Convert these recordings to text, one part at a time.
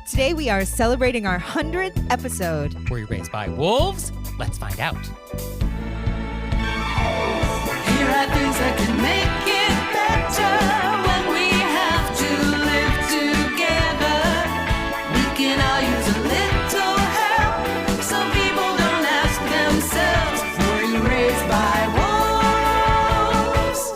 Today we are celebrating our 100th episode. Were you raised by wolves? Let's find out. Here are things that can make it better when we have to live together. We can all use a little help. Some people don't ask themselves, were you raised by wolves?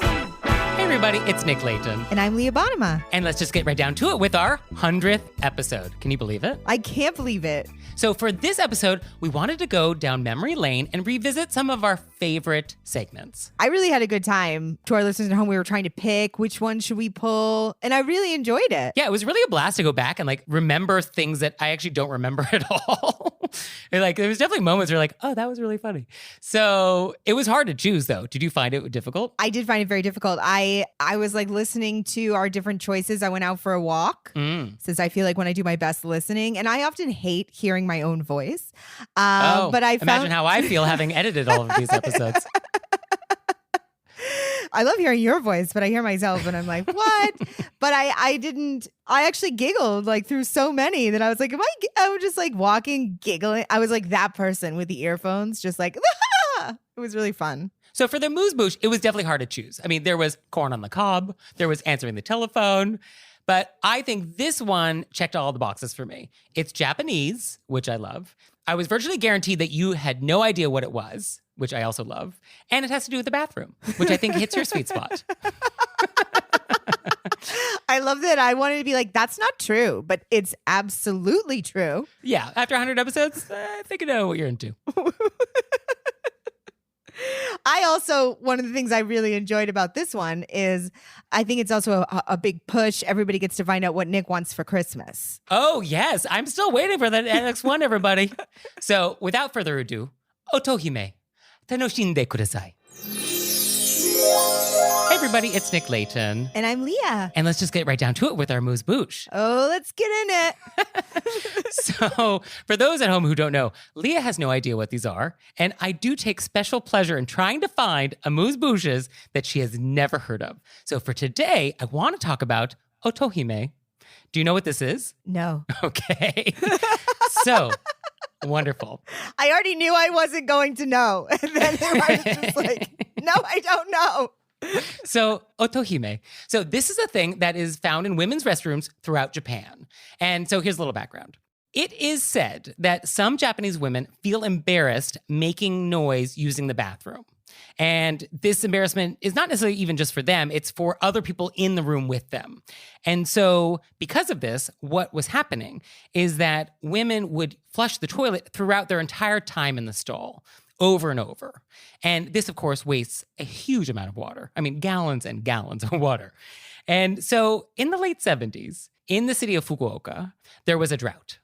Hey everybody, it's Nick Layton. And I'm Leah Bonema. And let's just get right down to it with our 100th episode. Can you believe it? I can't believe it. So for this episode, we wanted to go down memory lane and revisit some of our favorite segments. I really had a good time. To our listeners at home, we were trying to pick which one should we pull, and I really enjoyed it. Yeah, it was really a blast to go back and remember things that I actually don't remember at all. And, there was definitely moments where oh, that was really funny. So it was hard to choose though. Did you find it difficult? I did find it very difficult. I was listening to our different choices. I went out for a walk since I feel like when I do my best listening, and I often hate hearing my own voice. But I imagine how I feel having edited all of these episodes. I love hearing your voice, but I hear myself and I'm like, what? But I actually giggled through so many that I was like, I was just walking, giggling. I was that person with the earphones, just it was really fun. So for the AMUSE-BOUCHE, it was definitely hard to choose. I mean, there was corn on the cob, there was answering the telephone, but I think this one checked all the boxes for me. It's Japanese, which I love. I was virtually guaranteed that you had no idea what it was, which I also love. And it has to do with the bathroom, which I think hits your sweet spot. I love that. I wanted to be that's not true, but it's absolutely true. Yeah, after 100 episodes, I think I know what you're into. I also, one of the things I really enjoyed about this one is I think it's also a big push. Everybody gets to find out what Nick wants for Christmas. Oh, yes. I'm still waiting for that next one, everybody. So without further ado, Otohime, tanoshinde kudasai. Hey, everybody. It's Nick Layton. And I'm Leah. And let's just get right down to it with our AMUSE-BOUCHE. Oh, let's get in it. So for those at home who don't know, Leah has no idea what these are. And I do take special pleasure in trying to find AMUSE-BOUCHEs that she has never heard of. So for today, I want to talk about Otohime. Do you know what this is? No. Okay. So wonderful. I already knew I wasn't going to know. And then I was just no, I don't know. So, Otohime. So this is a thing that is found in women's restrooms throughout Japan. And so here's a little background. It is said that some Japanese women feel embarrassed making noise using the bathroom. And this embarrassment is not necessarily even just for them, it's for other people in the room with them. And so because of this, what was happening is that women would flush the toilet throughout their entire time in the stall, over and over. And this, of course, wastes a huge amount of water. I mean, gallons and gallons of water. And so in the late 70s, in the city of Fukuoka, there was a drought.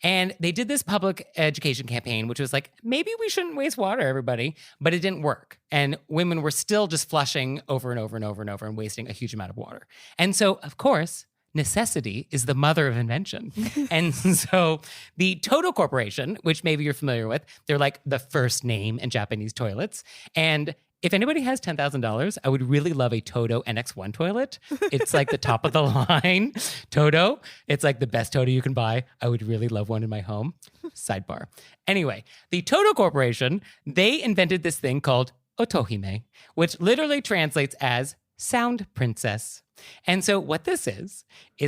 And they did this public education campaign, which was maybe we shouldn't waste water, everybody. But it didn't work. And women were still just flushing over and over and over and over and wasting a huge amount of water. And so, of course, necessity is the mother of invention. And so the Toto Corporation, which maybe you're familiar with, they're the first name in Japanese toilets. And if anybody has $10,000, I would really love a Toto NX1 toilet. It's the top of the line Toto. It's the best Toto you can buy. I would really love one in my home. Sidebar. Anyway, the Toto Corporation, they invented this thing called Otohime, which literally translates as sound princess. And so what this is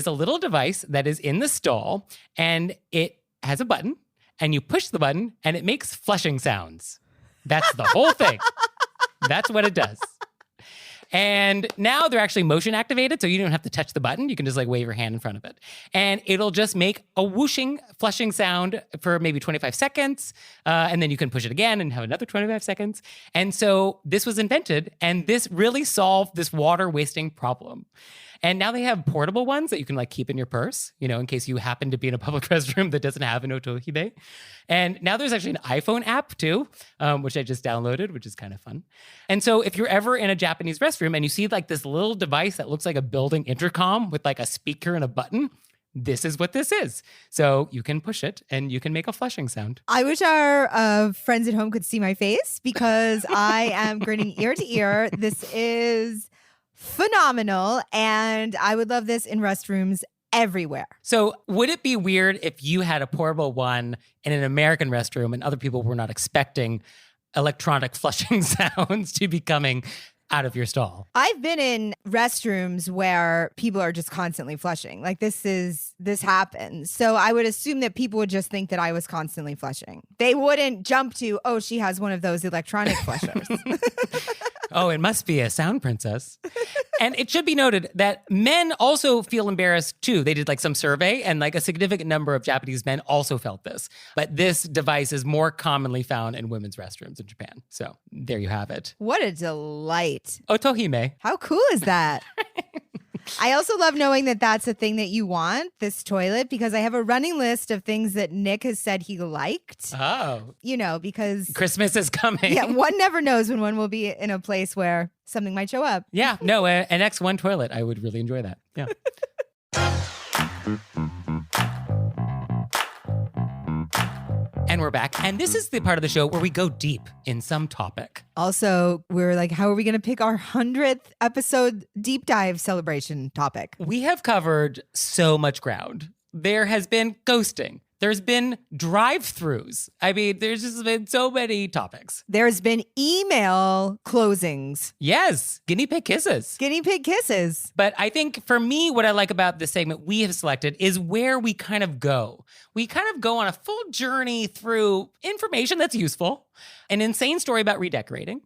a little device that is in the stall, and it has a button, and you push the button, and it makes flushing sounds. That's the whole thing. That's what it does. And now they're actually motion activated, so you don't have to touch the button. You can just wave your hand in front of it. And it'll just make a whooshing, flushing sound for maybe 25 seconds. And then you can push it again and have another 25 seconds. And so this was invented, and this really solved this water wasting problem. And now they have portable ones that you can keep in your purse, in case you happen to be in a public restroom that doesn't have an Otohime. And now there's actually an iPhone app too, which I just downloaded, which is kind of fun. And so if you're ever in a Japanese restroom and you see this little device that looks like a building intercom with a speaker and a button, this is what this is. So you can push it and you can make a flushing sound. I wish our friends at home could see my face because I am grinning ear to ear. This is phenomenal. And I would love this in restrooms everywhere. So would it be weird if you had a portable one in an American restroom and other people were not expecting electronic flushing sounds to be coming out of your stall? I've been in restrooms where people are just constantly flushing. Like this happens. So I would assume that people would just think that I was constantly flushing. They wouldn't jump to, oh, she has one of those electronic flushers. Oh, it must be a sound princess. And it should be noted that men also feel embarrassed too. They did like some survey and like a significant number of Japanese men also felt this. But this device is more commonly found in women's restrooms in Japan. So there you have it. What a delight. Otohime. How cool is that? I also love knowing that that's a thing that you want, this toilet, because I have a running list of things that Nick has said he liked. Oh. You know, because Christmas is coming. yeah, one never knows when one will be in a place where something might show up. Yeah, no, an X1 toilet. I would really enjoy that. Yeah. And we're back. And this is the part of the show where we go deep in some topic. Also, we're like, how are we going to pick our 100th episode deep dive celebration topic? We have covered so much ground. There has been ghosting. There's been drive-throughs. I mean, there's just been so many topics. There's been email closings. Yes, guinea pig kisses. Guinea pig kisses. But I think for me, what I like about this segment we have selected is where we kind of go. We kind of go on a full journey through information that's useful, an insane story about redecorating,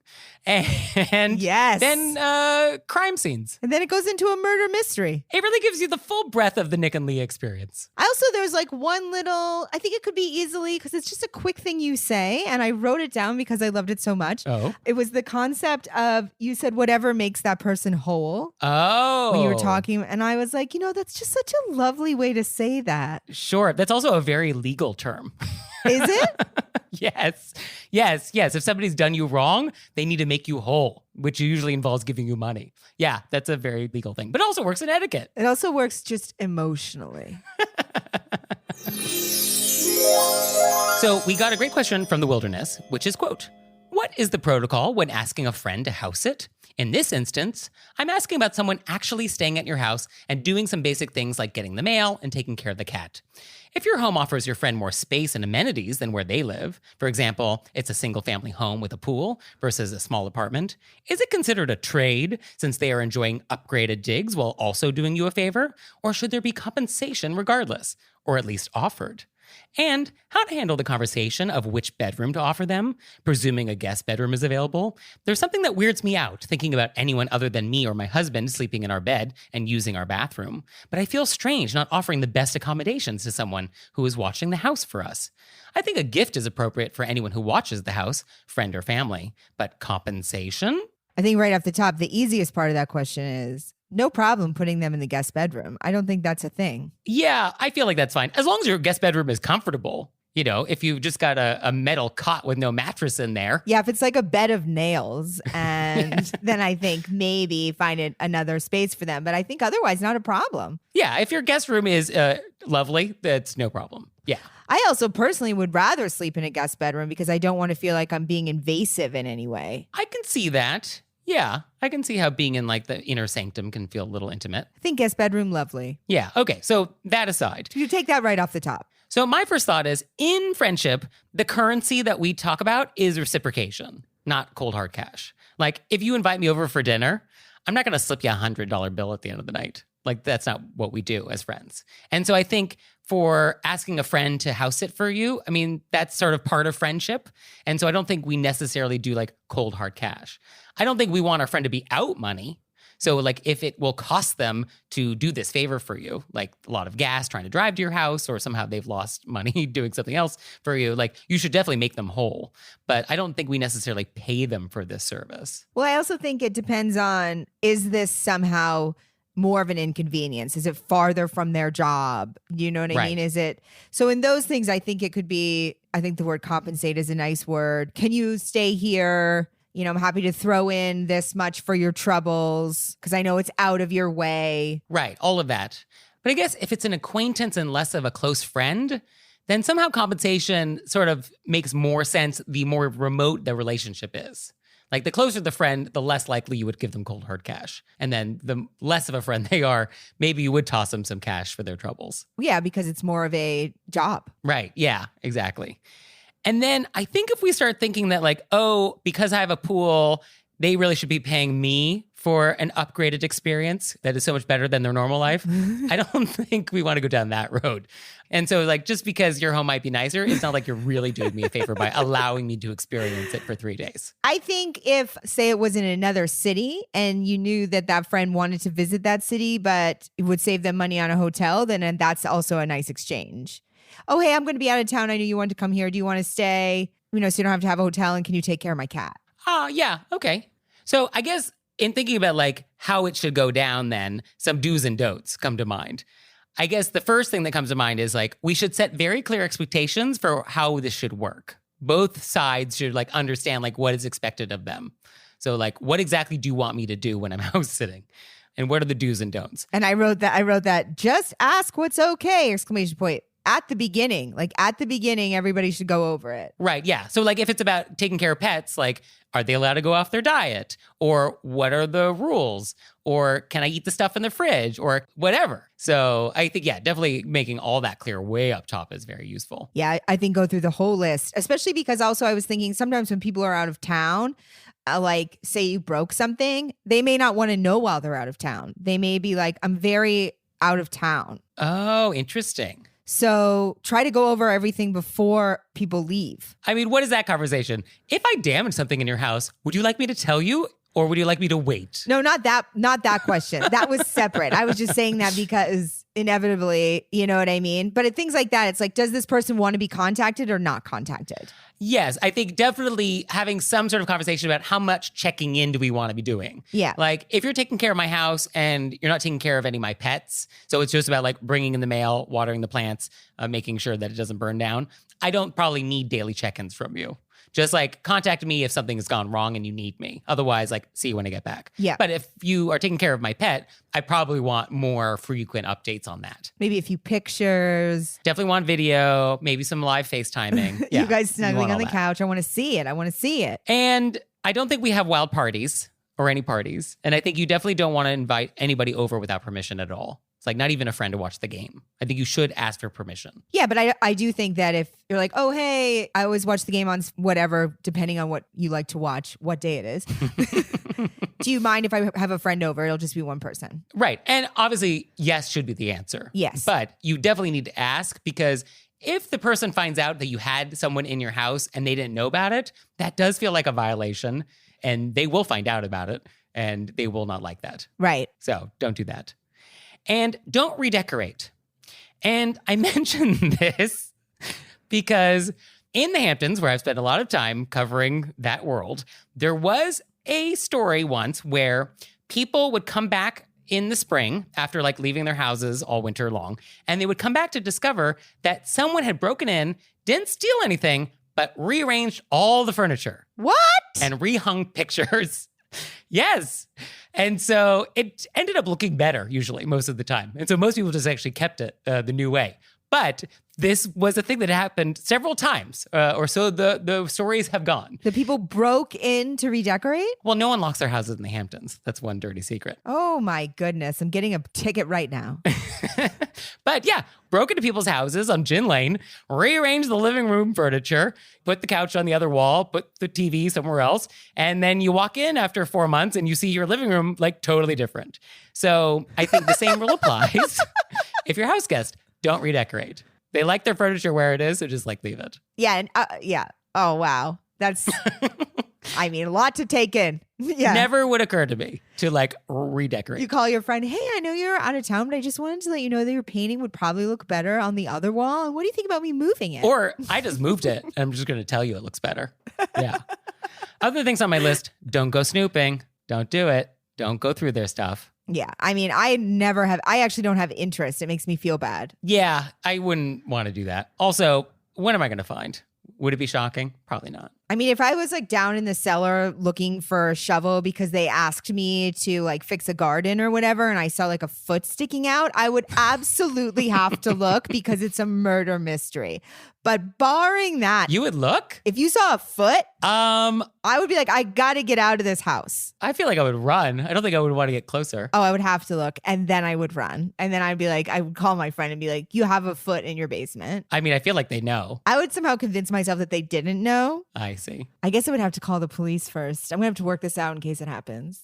and Yes. then crime scenes. And then it goes into a murder mystery. It really gives you the full breadth of the Nick and Leah experience. There's like one little, I think it could be easily, because it's just a quick thing you say. And I wrote it down because I loved it so much. Oh. It was the concept of, you said whatever makes that person whole. Oh. When you were talking. And I was like, that's just such a lovely way to say that. Sure. That's also a very legal term. Is it? Yes. If somebody's done you wrong, they need to make you whole, which usually involves giving you money. Yeah, that's a very legal thing, but it also works in etiquette. It also works just emotionally. So we got a great question from the wilderness, which is, quote, what is the protocol when asking a friend to house sit? In this instance, I'm asking about someone actually staying at your house and doing some basic things like getting the mail and taking care of the cat. If your home offers your friend more space and amenities than where they live, for example, it's a single-family home with a pool versus a small apartment, is it considered a trade since they are enjoying upgraded digs while also doing you a favor? Or should there be compensation regardless, or at least offered? And how to handle the conversation of which bedroom to offer them, presuming a guest bedroom is available. There's something that weirds me out thinking about anyone other than me or my husband sleeping in our bed and using our bathroom. But I feel strange not offering the best accommodations to someone who is watching the house for us. I think a gift is appropriate for anyone who watches the house, friend or family. But compensation? I think right off the top, the easiest part of that question is no problem putting them in the guest bedroom. I don't think that's a thing. Yeah, I feel like that's fine. As long as your guest bedroom is comfortable. You know, if you've just got a metal cot with no mattress in there. Yeah, if it's like a bed of nails, and then I think maybe find it another space for them. But I think otherwise, not a problem. Yeah, if your guest room is lovely, that's no problem. Yeah. I also personally would rather sleep in a guest bedroom because I don't want to feel like I'm being invasive in any way. I can see that. Yeah, I can see how being in like the inner sanctum can feel a little intimate. I think guest bedroom lovely. Yeah, okay, so that aside. You take that right off the top. So my first thought is, in friendship, the currency that we talk about is reciprocation, not cold hard cash. Like, if you invite me over for dinner, I'm not going to slip you $100 bill at the end of the night. Like, that's not what we do as friends. And so I think for asking a friend to house sit for you, I mean, that's sort of part of friendship. And so I don't think we necessarily do like cold hard cash. I don't think we want our friend to be out money. So like if it will cost them to do this favor for you, like a lot of gas trying to drive to your house, or somehow they've lost money doing something else for you, like you should definitely make them whole. But I don't think we necessarily pay them for this service. Well, I also think it depends on, is this somehow more of an inconvenience? Is it farther from their job? You know what I Right. mean? Is it? So in those things, I think it could be, I think the word compensate is a nice word. Can you stay here? You know, I'm happy to throw in this much for your troubles because I know it's out of your way. Right, all of that. But I guess if it's an acquaintance and less of a close friend, then somehow compensation sort of makes more sense the more remote the relationship is. Like the closer the friend, the less likely you would give them cold hard cash. And then the less of a friend they are, maybe you would toss them some cash for their troubles. Yeah, because it's more of a job. Right. Yeah, exactly. And then I think if we start thinking that like, oh, because I have a pool, they really should be paying me for an upgraded experience that is so much better than their normal life. I don't think we want to go down that road. And so like, just because your home might be nicer, it's not like you're really doing me a favor by allowing me to experience it for 3 days. I think if, say, it was in another city and you knew that that friend wanted to visit that city, but it would save them money on a hotel, then that's also a nice exchange. Oh, hey, I'm going to be out of town. I knew you wanted to come here. Do you want to stay? So you don't have to have a hotel, and can you take care of my cat? Yeah. Okay. So I guess in thinking about like how it should go down, then some do's and don'ts come to mind. I guess the first thing that comes to mind is like, we should set very clear expectations for how this should work. Both sides should like understand like what is expected of them. So like, what exactly do you want me to do when I'm house sitting? And what are the do's and don'ts? And I wrote that, just ask what's okay, exclamation point. At the beginning, everybody should go over it. Right, yeah. So like if it's about taking care of pets, like are they allowed to go off their diet? Or what are the rules? Or can I eat the stuff in the fridge? Or whatever. So I think, yeah, definitely making all that clear way up top is very useful. Yeah, I think go through the whole list, especially because also I was thinking sometimes when people are out of town, like say you broke something, they may not want to know while they're out of town. They may be like, I'm very out of town. Oh, interesting. So try to go over everything before people leave. I mean, what is that conversation? If I damage something in your house, would you like me to tell you or would you like me to wait? No, not that question. That was separate. I was just saying that because inevitably, you know what I mean? But things like that, it's like, does this person want to be contacted or not contacted? Yes, I think definitely having some sort of conversation about how much checking in do we want to be doing. Yeah. Like if you're taking care of my house and you're not taking care of any of my pets, so it's just about like bringing in the mail, watering the plants, making sure that it doesn't burn down, I don't probably need daily check-ins from you. Just like contact me if something has gone wrong and you need me. Otherwise, like see you when I get back. Yeah. But if you are taking care of my pet, I probably want more frequent updates on that. Maybe a few pictures. Definitely want video, maybe some live FaceTiming. Yeah, you guys snuggling want on the all that. couch. I want to see it. And I don't think we have wild parties or any parties. And I think you definitely don't want to invite anybody over without permission at all. It's like not even a friend to watch the game. I think you should ask for permission. Yeah, but I do think that if you're like, oh, hey, I always watch the game on whatever, depending on what you like to watch, what day it is. Do you mind if I have a friend over? It'll just be one person. Right. And obviously, yes should be the answer. Yes. But you definitely need to ask because if the person finds out that you had someone in your house and they didn't know about it, that does feel like a violation and they will find out about it and they will not like that. Right. So don't do that. And don't redecorate. And I mention this because in the Hamptons, where I've spent a lot of time covering that world, there was a story once where people would come back in the spring after like leaving their houses all winter long, and they would come back to discover that someone had broken in, didn't steal anything, but rearranged all the furniture. What? And rehung pictures. Yes. And so it ended up looking better, usually, most of the time. And so most people just actually kept it the new way. But this was a thing that happened several times, or so the stories have gone. The people broke in to redecorate? Well, no one locks their houses in the Hamptons. That's one dirty secret. Oh my goodness. I'm getting a ticket right now. But yeah, broke into people's houses on Gin Lane, rearranged the living room furniture, put the couch on the other wall, put the TV somewhere else, and then you walk in after 4 months and you see your living room like totally different. So I think the same rule applies. If you're a house guest, don't redecorate. They like their furniture where it is, so just like leave it. Yeah. And yeah. Oh, wow. That's, I mean, a lot to take in. Yeah. Never would occur to me to like redecorate. You call your friend, hey, I know you're out of town, but I just wanted to let you know that your painting would probably look better on the other wall. And what do you think about me moving it? Or I just moved it and I'm just going to tell you it looks better. Yeah. Other things on my list, don't go snooping. Don't do it. Don't go through their stuff. Yeah. I mean, I actually don't have interest. It makes me feel bad. Yeah, I wouldn't want to do that. Also, when am I going to find? Would it be shocking? Probably not. I mean, if I was like down in the cellar looking for a shovel because they asked me to like fix a garden or whatever, and I saw like a foot sticking out, I would absolutely have to look because it's a murder mystery. But barring that, You would look? if you saw a foot, I I would be like, I got to get out of this house. feel like I would run. I don't think I would want to get closer. Oh, I would have to look. And then I would run. And then I'd be like, I would call my friend and be like, you have a foot in your basement. I mean, I feel like they know. I would somehow convince myself that they didn't know. I see. I guess I would have to call the police first. I'm going to have to work this out in case it happens.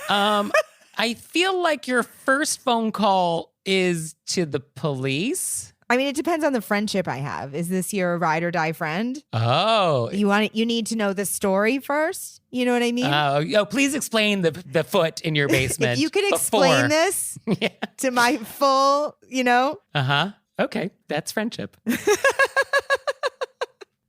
I feel like your first phone call is to the police. I mean, it depends on the friendship I have. Is this your ride or die friend? Oh. You need to know the story first. You know what I mean? Oh, please explain the foot in your basement. If you could explain before. this Yeah. to my full, Uh-huh. Okay, that's friendship.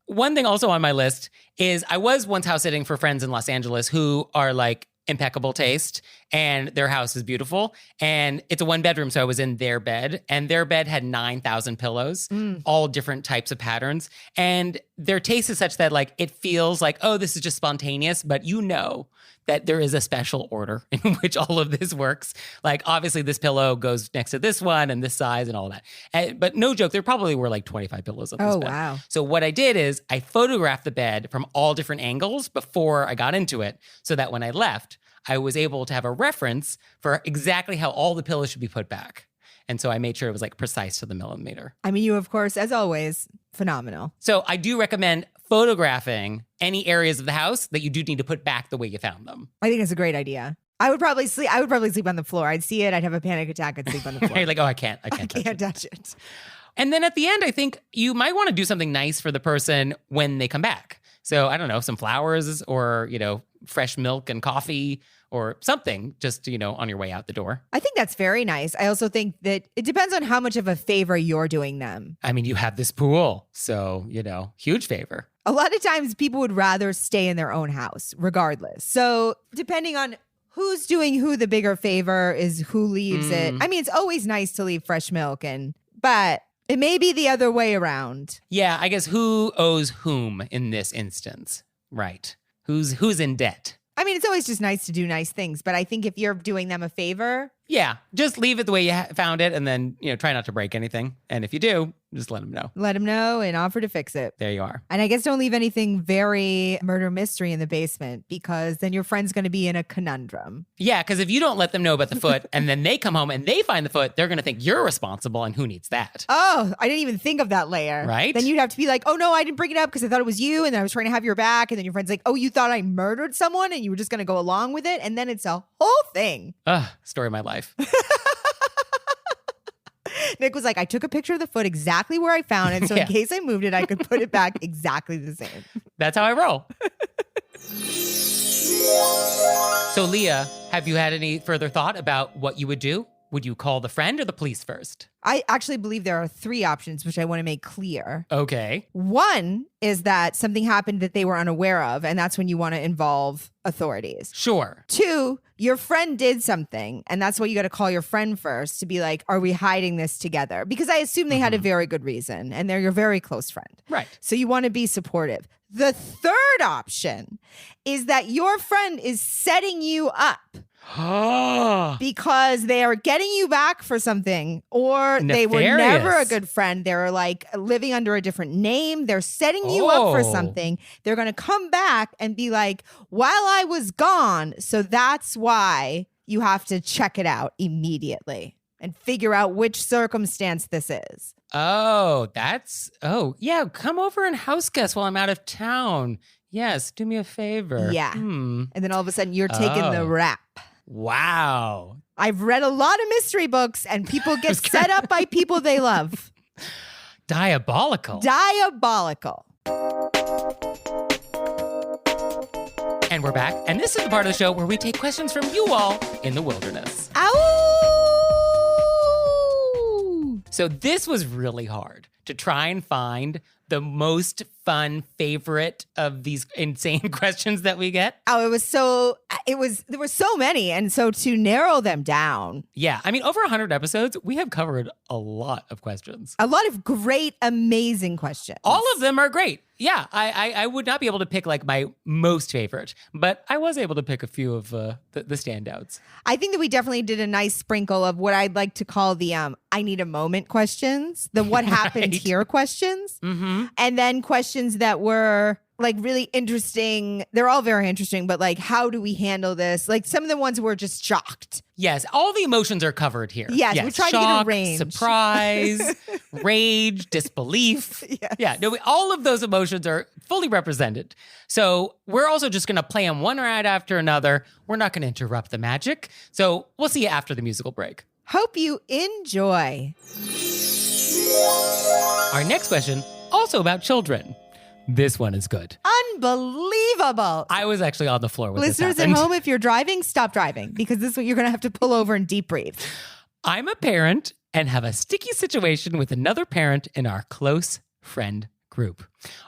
One thing also on my list is I was once house sitting for friends in Los Angeles who are like impeccable taste and their house is beautiful and it's a 1-bedroom, so I was in their bed and their bed had 9,000 pillows, all different types of patterns, and their taste is such that like it feels like, oh, this is just spontaneous, but you know that there is a special order in which all of this works. Like obviously this pillow goes next to this one and this size and all of that. But no joke, there probably were like 25 pillows on this Oh, bed. wow. So what I did is I photographed the bed from all different angles before I got into it so that when I left, I was able to have a reference for exactly how all the pillows should be put back. And so I made sure it was like precise to the millimeter. I mean, you, of course, as always, phenomenal. So I do recommend photographing any areas of the house that you do need to put back the way you found them. I think it's a great idea. I would probably sleep on the floor. I'd see it. I'd have a panic attack. I'd sleep on the floor. You're like, oh, I can't I touch it. can't touch it. And then at the end, I think you might want to do something nice for the person when they come back. So I don't know, some flowers or, fresh milk and coffee or something just, on your way out the door. I think that's very nice. I also think that it depends on how much of a favor you're doing them. I mean, you have this pool, so, huge favor. A lot of times people would rather stay in their own house regardless. So depending on who's doing who the bigger favor is who leaves it. I mean, it's always nice to leave fresh milk but it may be the other way around. Yeah, I guess who owes whom in this instance, right? Who's in debt? I mean, it's always just nice to do nice things, but I think if you're doing them a favor. Yeah, just leave it the way you found it and then, try not to break anything. And if you do, just let them know. Let them know and offer to fix it. There you are. And I guess don't leave anything very murder mystery in the basement because then your friend's going to be in a conundrum. Yeah, because if you don't let them know about the foot and then they come home and they find the foot, they're going to think you're responsible and who needs that? Oh, I didn't even think of that layer. Right? Then you'd have to be like, oh no, I didn't bring it up because I thought it was you and then I was trying to have your back. And then your friend's like, oh, you thought I murdered someone and you were just going to go along with it. And then it's a whole thing. Story of my life. Nick was like, I took a picture of the foot exactly where I found it. So Yeah. in case I moved it, I could put it back exactly the same. That's how I roll. So, Leah, have you had any further thought about what you would do? Would you call the friend or the police first? I actually believe there are 3 options, which I want to make clear. Okay. One is that something happened that they were unaware of, and that's when you want to involve authorities. Sure. 2, your friend did something, and that's why you got to call your friend first to be like, are we hiding this together? Because I assume they had a very good reason, and they're your very close friend. Right. So you want to be supportive. The third option is that your friend is setting you up because they are getting you back for something, or they were never a Nefarious. good friend. They're like living under a different name. They're setting you up for something. They're going to come back and be like, while I was gone. So that's why you have to check it out immediately and figure out which circumstance this is. Oh, yeah. Come over and house guest while I'm out of town. Yes, do me a favor. Yeah. And then all of a sudden you're taking the rap. Wow. I've read a lot of mystery books and people get set up by people they love. Diabolical. Diabolical. And we're back. And this is the part of the show where we take questions from you all in the wilderness. Ow! So this was really hard to try and find the most fun favorite of these insane questions that we get? Oh, there were so many. And so to narrow them down. Yeah. I mean, over 100 episodes, we have covered a lot of questions. A lot of great, amazing questions. All of them are great. Yeah, I would not be able to pick like my most favorite, but I was able to pick a few of the standouts. I think that we definitely did a nice sprinkle of what I'd like to call the I need a moment questions, the what happened here questions, and then questions that were like really interesting. They're all very interesting, but like, how do we handle this? Like some of the ones were just shocked. Yes, all the emotions are covered here. Yes, we tried to get a Shock, range. Surprise, rage, disbelief. Yes. Yeah, no, all of those emotions are fully represented. So we're also just going to play them one right after another. We're not going to interrupt the magic. So we'll see you after the musical break. Hope you enjoy. Our next question, also about children. This one is good. Unbelievable. I was actually on the floor with Listeners this at happened. home, if you're driving, stop driving because this is what you're going to have to pull over and deep breathe. I'm a parent and have a sticky situation with another parent in our close friend group.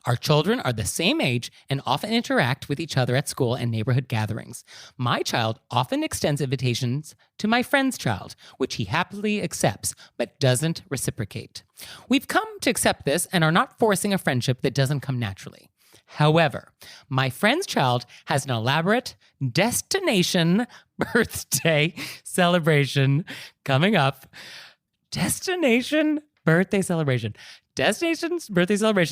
Our children are the same age and often interact with each other at school and neighborhood gatherings. My child often extends invitations to my friend's child, which he happily accepts, but doesn't reciprocate. We've come to accept this and are not forcing a friendship that doesn't come naturally. However, my friend's child has an elaborate destination birthday celebration coming up. Destination's birthday celebration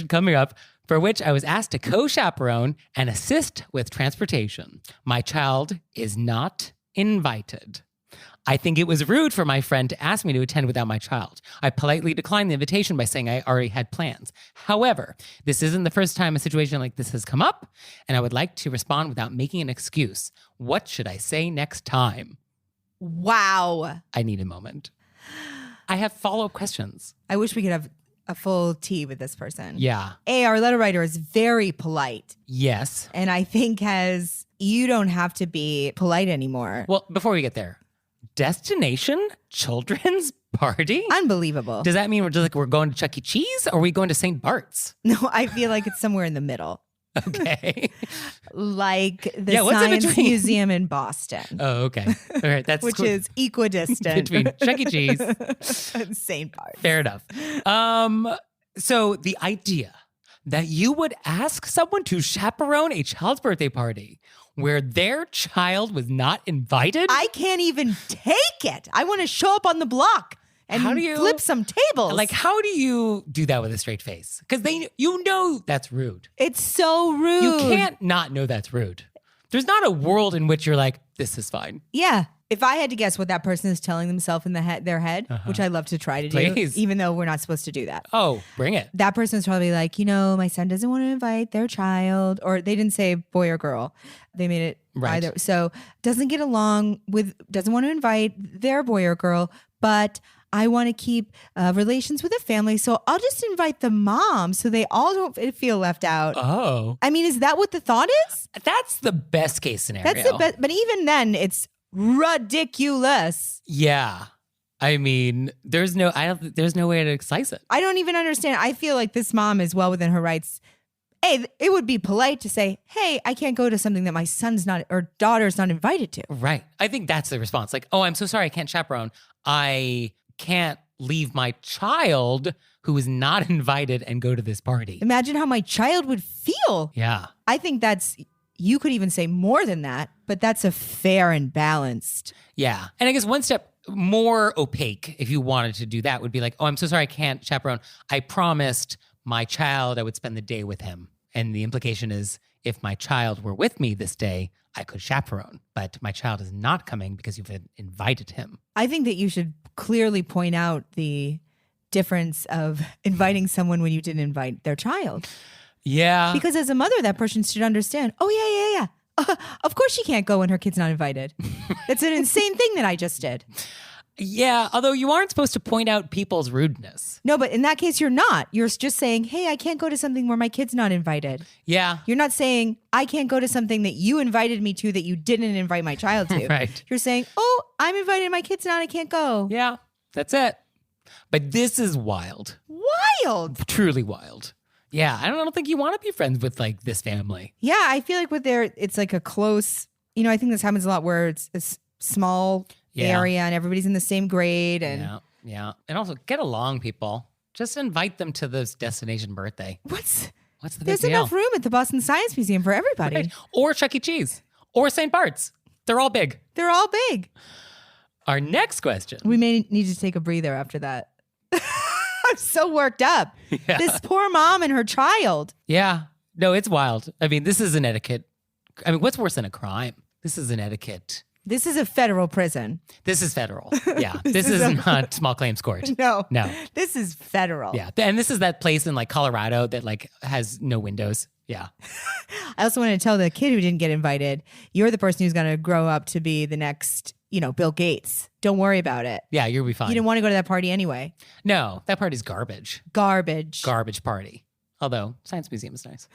coming up, for which I was asked to co-chaperone and assist with transportation. My child is not invited. I think it was rude for my friend to ask me to attend without my child. I politely declined the invitation by saying I already had plans. However, this isn't the first time a situation like this has come up, and I would like to respond without making an excuse. What should I say next time? Wow. I need a moment. I have follow-up questions. I wish we could have a full tea with this person. Yeah. Our letter writer is very polite. Yes. And I think you don't have to be polite anymore. Well, before we get there, destination children's party? Unbelievable. Does that mean we're going to Chuck E. Cheese or are we going to St. Bart's? No, I feel like it's somewhere in the middle. Okay. Like the what's in Science between? Museum in Boston. Oh, okay. All right. That's Which cool. is equidistant. Between Chuck E. Cheese. and St. Bart's. Fair enough. So the idea that you would ask someone to chaperone a child's birthday party where their child was not invited? I can't even take it. I want to show up on the block and flip some tables. Like, how do you do that with a straight face? Because that's rude. It's so rude. You can't not know that's rude. There's not a world in which you're like, this is fine. Yeah. If I had to guess what that person is telling themselves in their head, which I love to try to Please. do, even though we're not supposed to do that. Oh, bring it. That person is probably like, my son doesn't want to invite their child, or they didn't say boy or girl. They made it Right. either. So doesn't want to invite their boy or girl, but I want to keep relations with the family. So I'll just invite the mom so they all don't feel left out. Oh. I mean, is that what the thought is? That's the best case scenario. That's the best. But even then, it's ridiculous. Yeah. I mean, there's no way to slice it. I don't even understand. I feel like this mom is well within her rights. Hey, it would be polite to say, hey, I can't go to something that my son's not or daughter's not invited to. Right. I think that's the response. Like, oh, I'm so sorry I can't chaperone. I can't leave my child who is not invited and go to this party. Imagine how my child would feel. Yeah. I think you could even say more than that, but that's a fair and balanced. Yeah. And I guess one step more opaque, if you wanted to do that, would be like, oh, I'm so sorry I can't chaperone. I promised my child I would spend the day with him. And the implication is if my child were with me this day, I could chaperone. But my child is not coming because you've invited him. I think that you should clearly point out the difference of inviting someone when you didn't invite their child. Yeah. Because as a mother, that person should understand, oh, yeah. Of course she can't go when her kid's not invited. It's an insane thing that I just did. Yeah, although you aren't supposed to point out people's rudeness. No, but in that case, you're not. You're just saying, hey, I can't go to something where my kid's not invited. Yeah. You're not saying, I can't go to something that you invited me to that you didn't invite my child to. Right. You're saying, oh, I'm invited, my kid's not, I can't go. Yeah, that's it. But this is wild. Wild. Truly wild. Yeah, I don't think you want to be friends with like this family. Yeah, I feel like it's like a close, I think this happens a lot where it's a small area and everybody's in the same grade. And Yeah. And also get along, people. Just invite them to this destination birthday. What's the big There's deal? enough room at the Boston Science Museum for everybody. Right. Or Chuck E. Cheese. Or St. Bart's. They're all big. They're all big. Our next question. We may need to take a breather after that. I'm so worked up. Yeah. This poor mom and her child. Yeah. No, it's wild. I mean, this is an etiquette. I mean, what's worse than a crime? This is an etiquette. This is a federal prison. This is federal. Yeah. This is not small claims court. No. This is federal. Yeah. And this is that place in like Colorado that like has no windows. Yeah. I also want to tell the kid who didn't get invited, you're the person who's going to grow up to be the next, Bill Gates. Don't worry about it. Yeah, you'll be fine. You didn't want to go to that party anyway. No, that party's garbage. Garbage Party. Although, Science Museum is nice.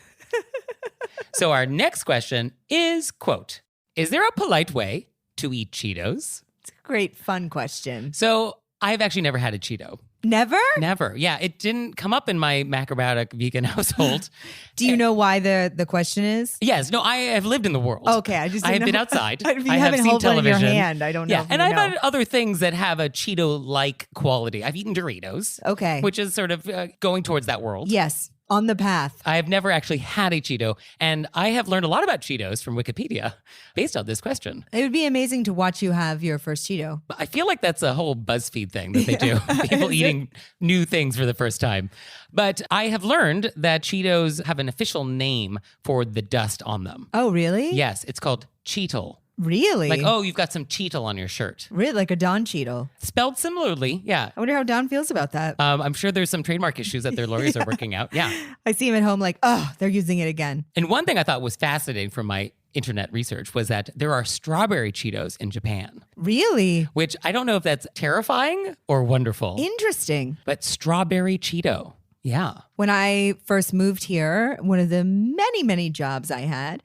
So our next question is, quote, is there a polite way to eat Cheetos? It's a great, fun question. So I've actually never had a Cheeto. Never? Never. Yeah, it didn't come up in my macrobiotic vegan household. Do you know why the question is? Yes. No, I have lived in the world. Okay, I have been outside. If you I have haven't seen held one in your television. hand, I don't know. Yeah, if and you I've know. had other things that have a Cheeto-like quality. I've eaten Doritos. Okay. Which is sort of going towards that world. Yes, on the path. I have never actually had a Cheeto, and I have learned a lot about Cheetos from Wikipedia based on this question. It would be amazing to watch you have your first Cheeto. I feel like that's a whole BuzzFeed thing that they do. People eating new things for the first time. But I have learned that Cheetos have an official name for the dust on them. Oh, really? Yes, it's called Cheetle. Really? Like, oh, you've got some Cheetle on your shirt. Really? Like a Don Cheeto. Spelled similarly, yeah. I wonder how Don feels about that. I'm sure there's some trademark issues that their lawyers are working out. Yeah. I see him at home like, oh, they're using it again. And one thing I thought was fascinating from my internet research was that there are strawberry Cheetos in Japan, Really? which I don't know if that's terrifying or wonderful, Interesting. but strawberry Cheeto. Yeah. When I first moved here, one of the many, many jobs I had,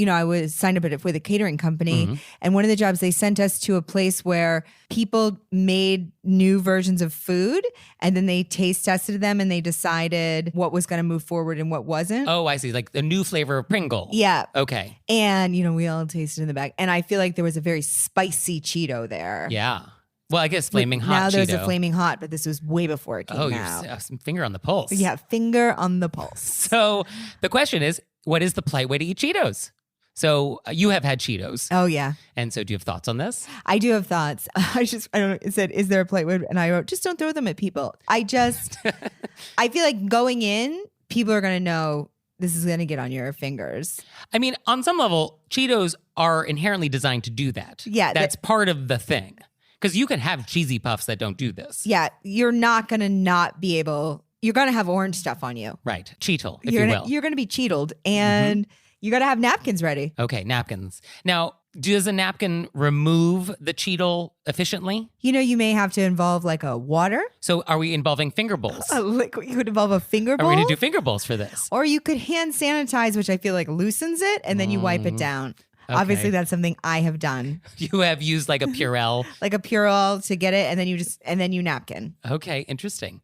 I was signed up with a catering company. And one of the jobs, they sent us to a place where people made new versions of food and then they taste tested them and they decided what was going to move forward and what wasn't. Oh, I see. Like the new flavor of Pringle. Yeah. Okay. And, we all tasted in the back. And I feel like there was a very spicy Cheeto there. Yeah. Well, I guess flaming hot Now there's Cheeto. a flaming hot, but this was way before it came Oh, out. you're some finger on the pulse. Yeah, finger on the pulse. So the question is, what is the polite way to eat Cheetos? So you have had Cheetos. Oh, yeah. And so do you have thoughts on this? I do have thoughts. I don't know. It said, is there a polite way? And I wrote, just don't throw them at people. I feel like going in, people are going to know this is going to get on your fingers. I mean, on some level, Cheetos are inherently designed to do that. Yeah, That's part of the thing. Because you can have cheesy puffs that don't do this. Yeah, you're not going to not be able, you're going to have orange stuff on you. Right. Cheetle, if You're you gonna, will. You're going to be cheetled and you got to have napkins ready. Okay, napkins. Now, does a napkin remove the Cheetle efficiently? You may have to involve like a water. So are we involving finger bowls? A liquid. You could involve a finger bowl. Are we going to do finger bowls for this? Or you could hand sanitize, which I feel like loosens it, and then you wipe it down. Okay. Obviously, that's something I have done. You have used like a Purell. Like a Purell to get it, and then you napkin. Okay, interesting.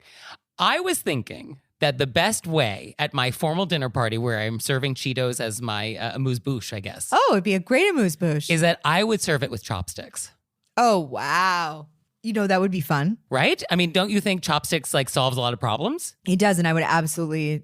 I was thinking that the best way at my formal dinner party where I'm serving Cheetos as my amuse-bouche, I guess, Oh, it'd be a great amuse-bouche. is that I would serve it with chopsticks. Oh, wow. That would be fun. Right? I mean, don't you think chopsticks like solves a lot of problems? It does, and that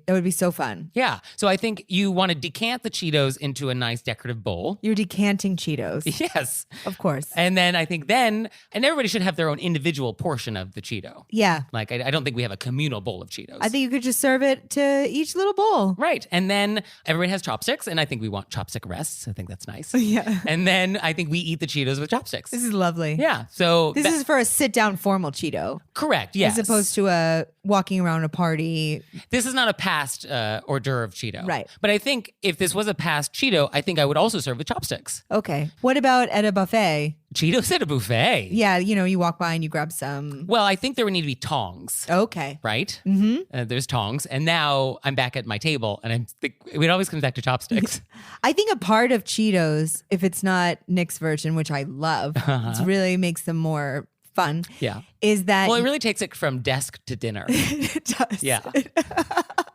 would be so fun. Yeah. So I think you want to decant the Cheetos into a nice decorative bowl. You're decanting Cheetos. Yes. Of course. And then I think and everybody should have their own individual portion of the Cheeto. Yeah. Like, I don't think we have a communal bowl of Cheetos. I think you could just serve it to each little bowl. Right. And then everybody has chopsticks, and I think we want chopstick rests. I think that's nice. Yeah. And then I think we eat the Cheetos with chopsticks. This is lovely. Yeah. So This is for a sit-down formal Cheeto. correct. Yes. As opposed to a walking around a party. This is not a past hors d'oeuvre Cheeto. Right. But I think if this was a past Cheeto, I think I would also serve with chopsticks. Okay. What about at a buffet? Cheetos at a buffet. Yeah, you walk by and you grab some. Well, I think there would need to be tongs. Okay. Right? Mm-hmm. There's tongs. And now I'm back at my table, and it always comes back to chopsticks. I think a part of Cheetos, if it's not Nick's version, which I love, it really makes them more fun. Yeah. Is that Well, it really takes it from desk to dinner. it does. Yeah.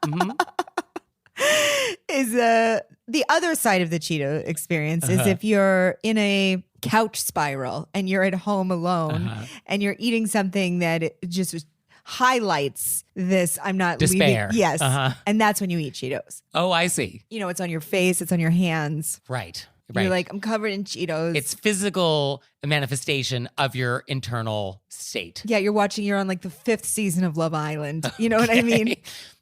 Mhm. is the other side of the Cheeto experience is if you're in a couch spiral and you're at home alone and you're eating something that it just highlights this I'm not Despair. leaving. Yes. And that's when you eat Cheetos. Oh, I see. You know, it's on your face, it's on your hands. Right. You're like, I'm covered in Cheetos. It's physical manifestation of your internal state. Yeah, you're on like the 5th season of Love Island. You know what I mean?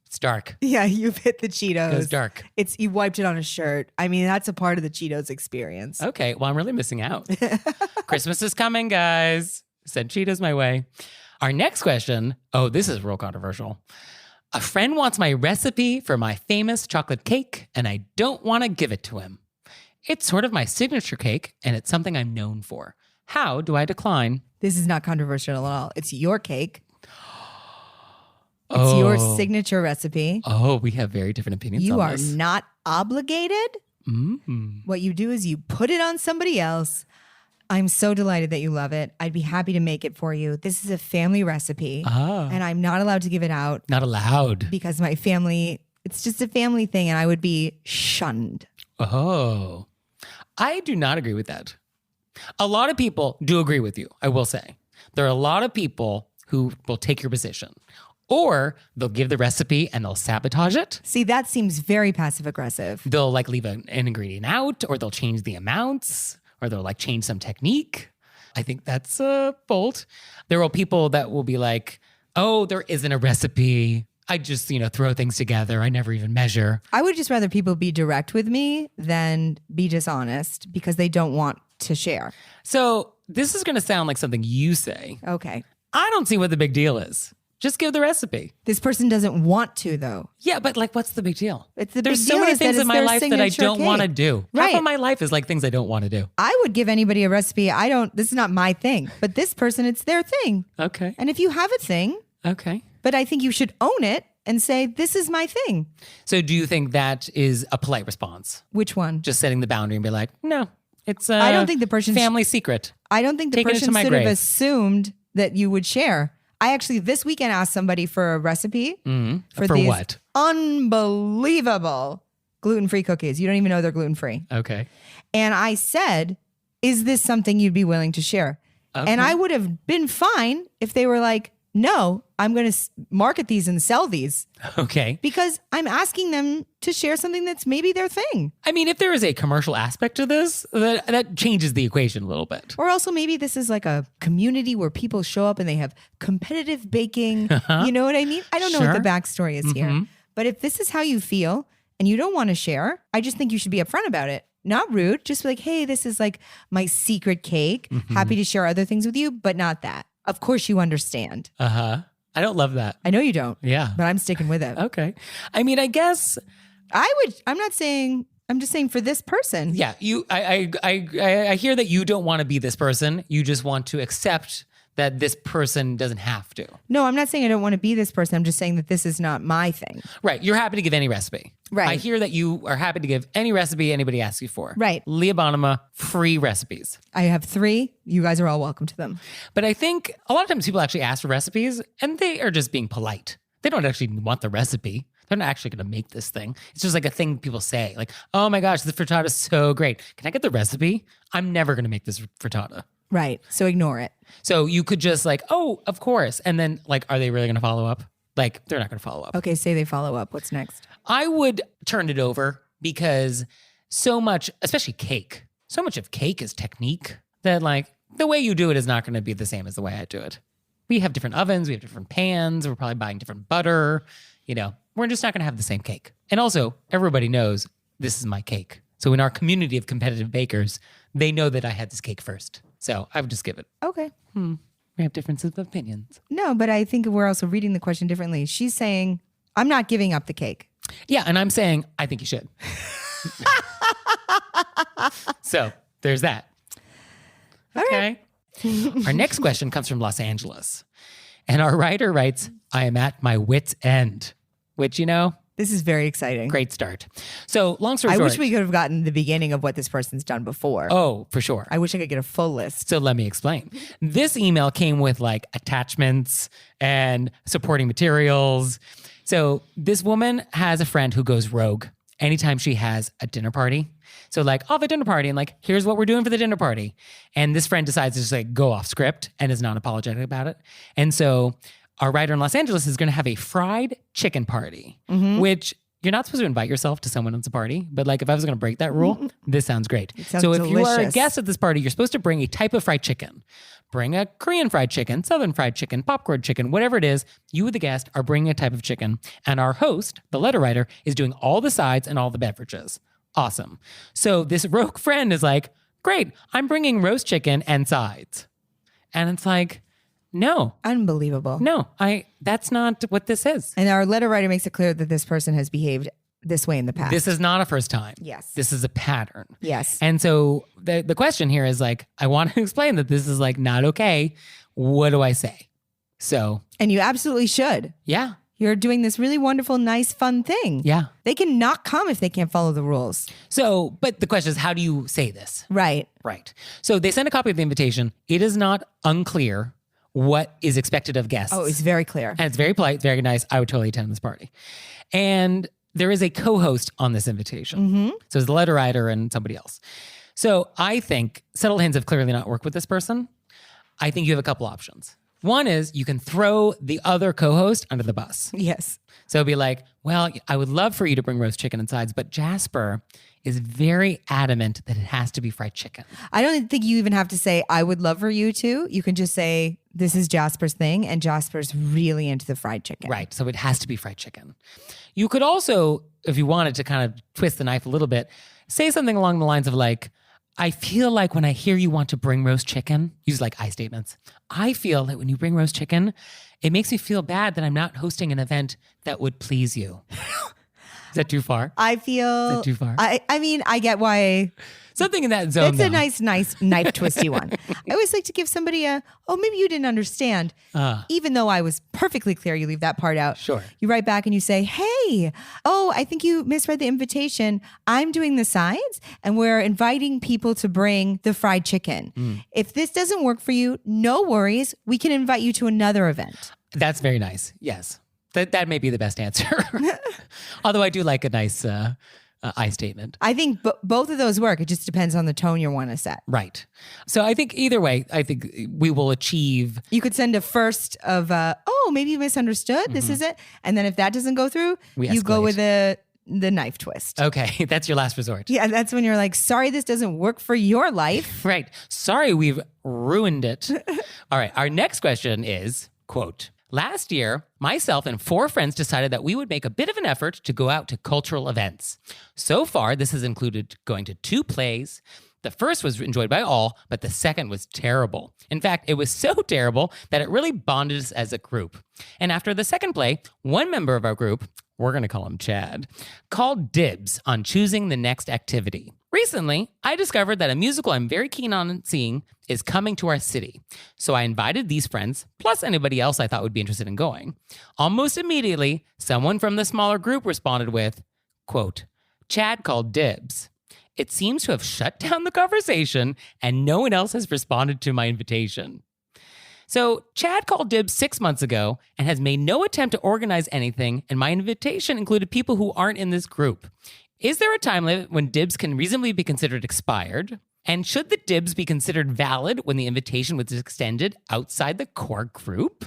It's dark. Yeah, you've hit the Cheetos. It goes dark. You wiped it on a shirt. I mean, that's a part of the Cheetos experience. Okay, well, I'm really missing out. Christmas is coming, guys. Send Cheetos my way. Our next question. Oh, this is real controversial. A friend wants my recipe for my famous chocolate cake, and I don't want to give it to him. It's sort of my signature cake, and it's something I'm known for. How do I decline? This is not controversial at all. It's your cake. It's your signature recipe. Oh, we have very different opinions You on are this. not obligated. What you do is you put it on somebody else. I'm so delighted that you love it. I'd be happy to make it for you. This is a family recipe, and I'm not allowed to give it out Not allowed. because my family, it's just a family thing, and I would be shunned. Oh, I do not agree with that. A lot of people do agree with you, I will say. There are a lot of people who will take your position, or they'll give the recipe and they'll sabotage it. See, that seems very passive aggressive. They'll like leave an ingredient out, or they'll change the amounts, or they'll like change some technique. I think that's bold. There are people that will be like, oh, there isn't a recipe. I just, throw things together. I never even measure. I would just rather people be direct with me than be dishonest because they don't want to share. So this is going to sound like something you say. Okay. I don't see what the big deal is. Just give the recipe. This person doesn't want to, though. Yeah, but like, what's the big deal? It's the There's big so deal many is that things it's in my their life that I signature don't want to cake. do. Right. Half of my life is like things I don't want to do. I would give anybody a recipe. This is not my thing, but this person, it's their thing. Okay. And if you have a thing, Okay. but I think you should own it and say, this is my thing. So do you think that is a polite response? Which one? Just setting the boundary and be like, no, it's I don't think the person family secret. I don't think the Take it person into my should have grave. assumed that you would share. I actually this weekend asked somebody for a recipe For these what? unbelievable gluten-free cookies. You don't even know they're gluten-free. Okay. And I said, is this something you'd be willing to share? Okay. And I would have been fine if they were like, no, I'm going to market these and sell these Okay. because I'm asking them to share something that's maybe their thing. I mean, if there is a commercial aspect to this, that changes the equation a little bit. Or also maybe this is like a community where people show up and they have competitive baking. You know what I mean? I don't know what the backstory is here. But if this is how you feel and you don't want to share, I just think you should be upfront about it. Not rude, just be like, hey, this is like my secret cake. Happy to share other things with you, but not that. Of course you understand. I don't love that. I know you don't. Yeah. But I'm sticking with it. Okay. I mean, I guess. I'm just saying for this person. Yeah. I hear that you don't want to be this person. You just want to accept that this person doesn't have to. No, I'm not saying I don't want to be this person. I'm just saying that this is not my thing. Right. You're happy to give any recipe. Right. I hear that you are happy to give any recipe anybody asks you for. Right. Leah Bonema, free recipes. I have 3. You guys are all welcome to them. But I think a lot of times people actually ask for recipes and they are just being polite. They don't actually want the recipe. They're not actually going to make this thing. It's just like a thing people say. Like, oh my gosh, this frittata is so great. Can I get the recipe? I'm never going to make this frittata. Right. So ignore it. So you could just like, oh, of course. And then like, are they really going to follow up? Like, they're not going to follow up. Okay, say they follow up. What's next? I would turn it over because so much, especially cake, so much of cake is technique that like the way you do it is not going to be the same as the way I do it. We have different ovens, we have different pans, we're probably buying different butter. We're just not going to have the same cake. And also, everybody knows this is my cake. So in our community of competitive bakers, they know that I had this cake first. So I would just give it. Okay. We have differences of opinions. No, but I think we're also reading the question differently. She's saying, I'm not giving up the cake. Yeah, and I'm saying, I think you should. So there's that. Okay. Our next question comes from Los Angeles. And our writer writes, I am at my wit's end, which, This is very exciting. great start. So long story I short. wish we could have gotten the beginning of what this person's done before. Oh, for sure. I wish I could get a full list. So let me explain. This email came with like attachments and supporting materials. So this woman has a friend who goes rogue anytime she has a dinner party. So like, I'll have a dinner party and like, here's what we're doing for the dinner party. And this friend decides to just like go off script and is not apologetic about it. And so our writer in Los Angeles is going to have a fried chicken party, which you're not supposed to invite yourself to someone else's party. But like, if I was going to break that rule, this sounds great. sounds So if you are a delicious. guest at this party, you're supposed to bring a type of fried chicken. Bring a Korean fried chicken, Southern fried chicken, popcorn chicken, whatever it is. You, the guest, are bringing a type of chicken. And our host, the letter writer, is doing all the sides and all the beverages. Awesome. So this rogue friend is like, great, I'm bringing roast chicken and sides. And it's like, no, Unbelievable. that's not what this is. And our letter writer makes it clear that this person has behaved this way in the past. This is not a first time. Yes. This is a pattern. Yes. And so the question here is like, I want to explain that this is like not okay. What do I say? So, And you absolutely should. yeah. You're doing this really wonderful, nice, fun thing. Yeah. They can not come if they can't follow the rules. So, but the question is, how do you say this? Right. Right. So they send a copy of the invitation. It is not unclear what is expected of guests. Oh, it's very clear. And it's very polite, very nice. I would totally attend this party. And there is a co-host on this invitation. So it's the letter writer and somebody else. So I think subtle hints have clearly not worked with this person. I think you have a couple options. One is you can throw the other co-host under the bus. Yes. So be like, well, I would love for you to bring roast chicken and sides, but Jasper is very adamant that it has to be fried chicken. I don't think you even have to say, I would love for you to. You can just say, this is Jasper's thing, and Jasper's really into the fried chicken. Right. So it has to be fried chicken. You could also, if you wanted to kind of twist the knife a little bit, say something along the lines of like, I feel like when I hear you want to bring roast chicken, use like I statements. I feel that when you bring roast chicken, it makes me feel bad that I'm not hosting an event that would please you. Is that too far? I feel. Is that too far? I mean, I get why. Something in that zone. It's a though. nice knife twisty one. I always like to give somebody maybe you didn't understand. Even though I was perfectly clear, you leave that part out. Sure. You write back and you say, hey, I think you misread the invitation. I'm doing the sides and we're inviting people to bring the fried chicken. If this doesn't work for you, no worries. We can invite you to another event. That's very nice. Yes. That may be the best answer. Although I do like a nice I statement. I think both of those work. It just depends on the tone you want to set. Right. So I think either way, I think we will achieve. You could send a first of, maybe you misunderstood. This is it. And then if that doesn't go through, We you go escalate. with the knife twist. Okay. That's your last resort. Yeah, that's when you're like, sorry, this doesn't work for your life. Right. Sorry, we've ruined it. All right. Our next question is, quote, last year, myself and 4 friends decided that we would make a bit of an effort to go out to cultural events. So far, this has included going to 2 plays. The first was enjoyed by all, but the second was terrible. In fact, it was so terrible that it really bonded us as a group. And after the second play, one member of our group, we're going to call him Chad, called dibs on choosing the next activity. Recently, I discovered that a musical I'm very keen on seeing is coming to our city. So I invited these friends, plus anybody else I thought would be interested in going. Almost immediately, someone from the smaller group responded with, quote, Chad called dibs. It seems to have shut down the conversation and no one else has responded to my invitation. So Chad called dibs 6 months ago and has made no attempt to organize anything, and my invitation included people who aren't in this group. Is there a time limit when dibs can reasonably be considered expired? And should the dibs be considered valid when the invitation was extended outside the core group?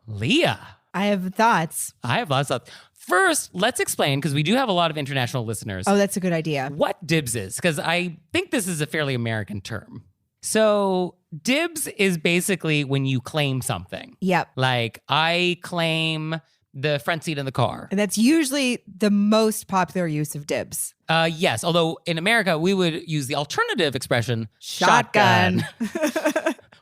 Leah. I have thoughts. I have lots of thoughts. First, let's explain, because we do have a lot of international listeners, Oh, that's a good idea. what dibs is, because I think this is a fairly American term. So dibs is basically when you claim something. Yep. Like, I claim the front seat in the car. And that's usually the most popular use of dibs. Yes, although in America, we would use the alternative expression, Shotgun.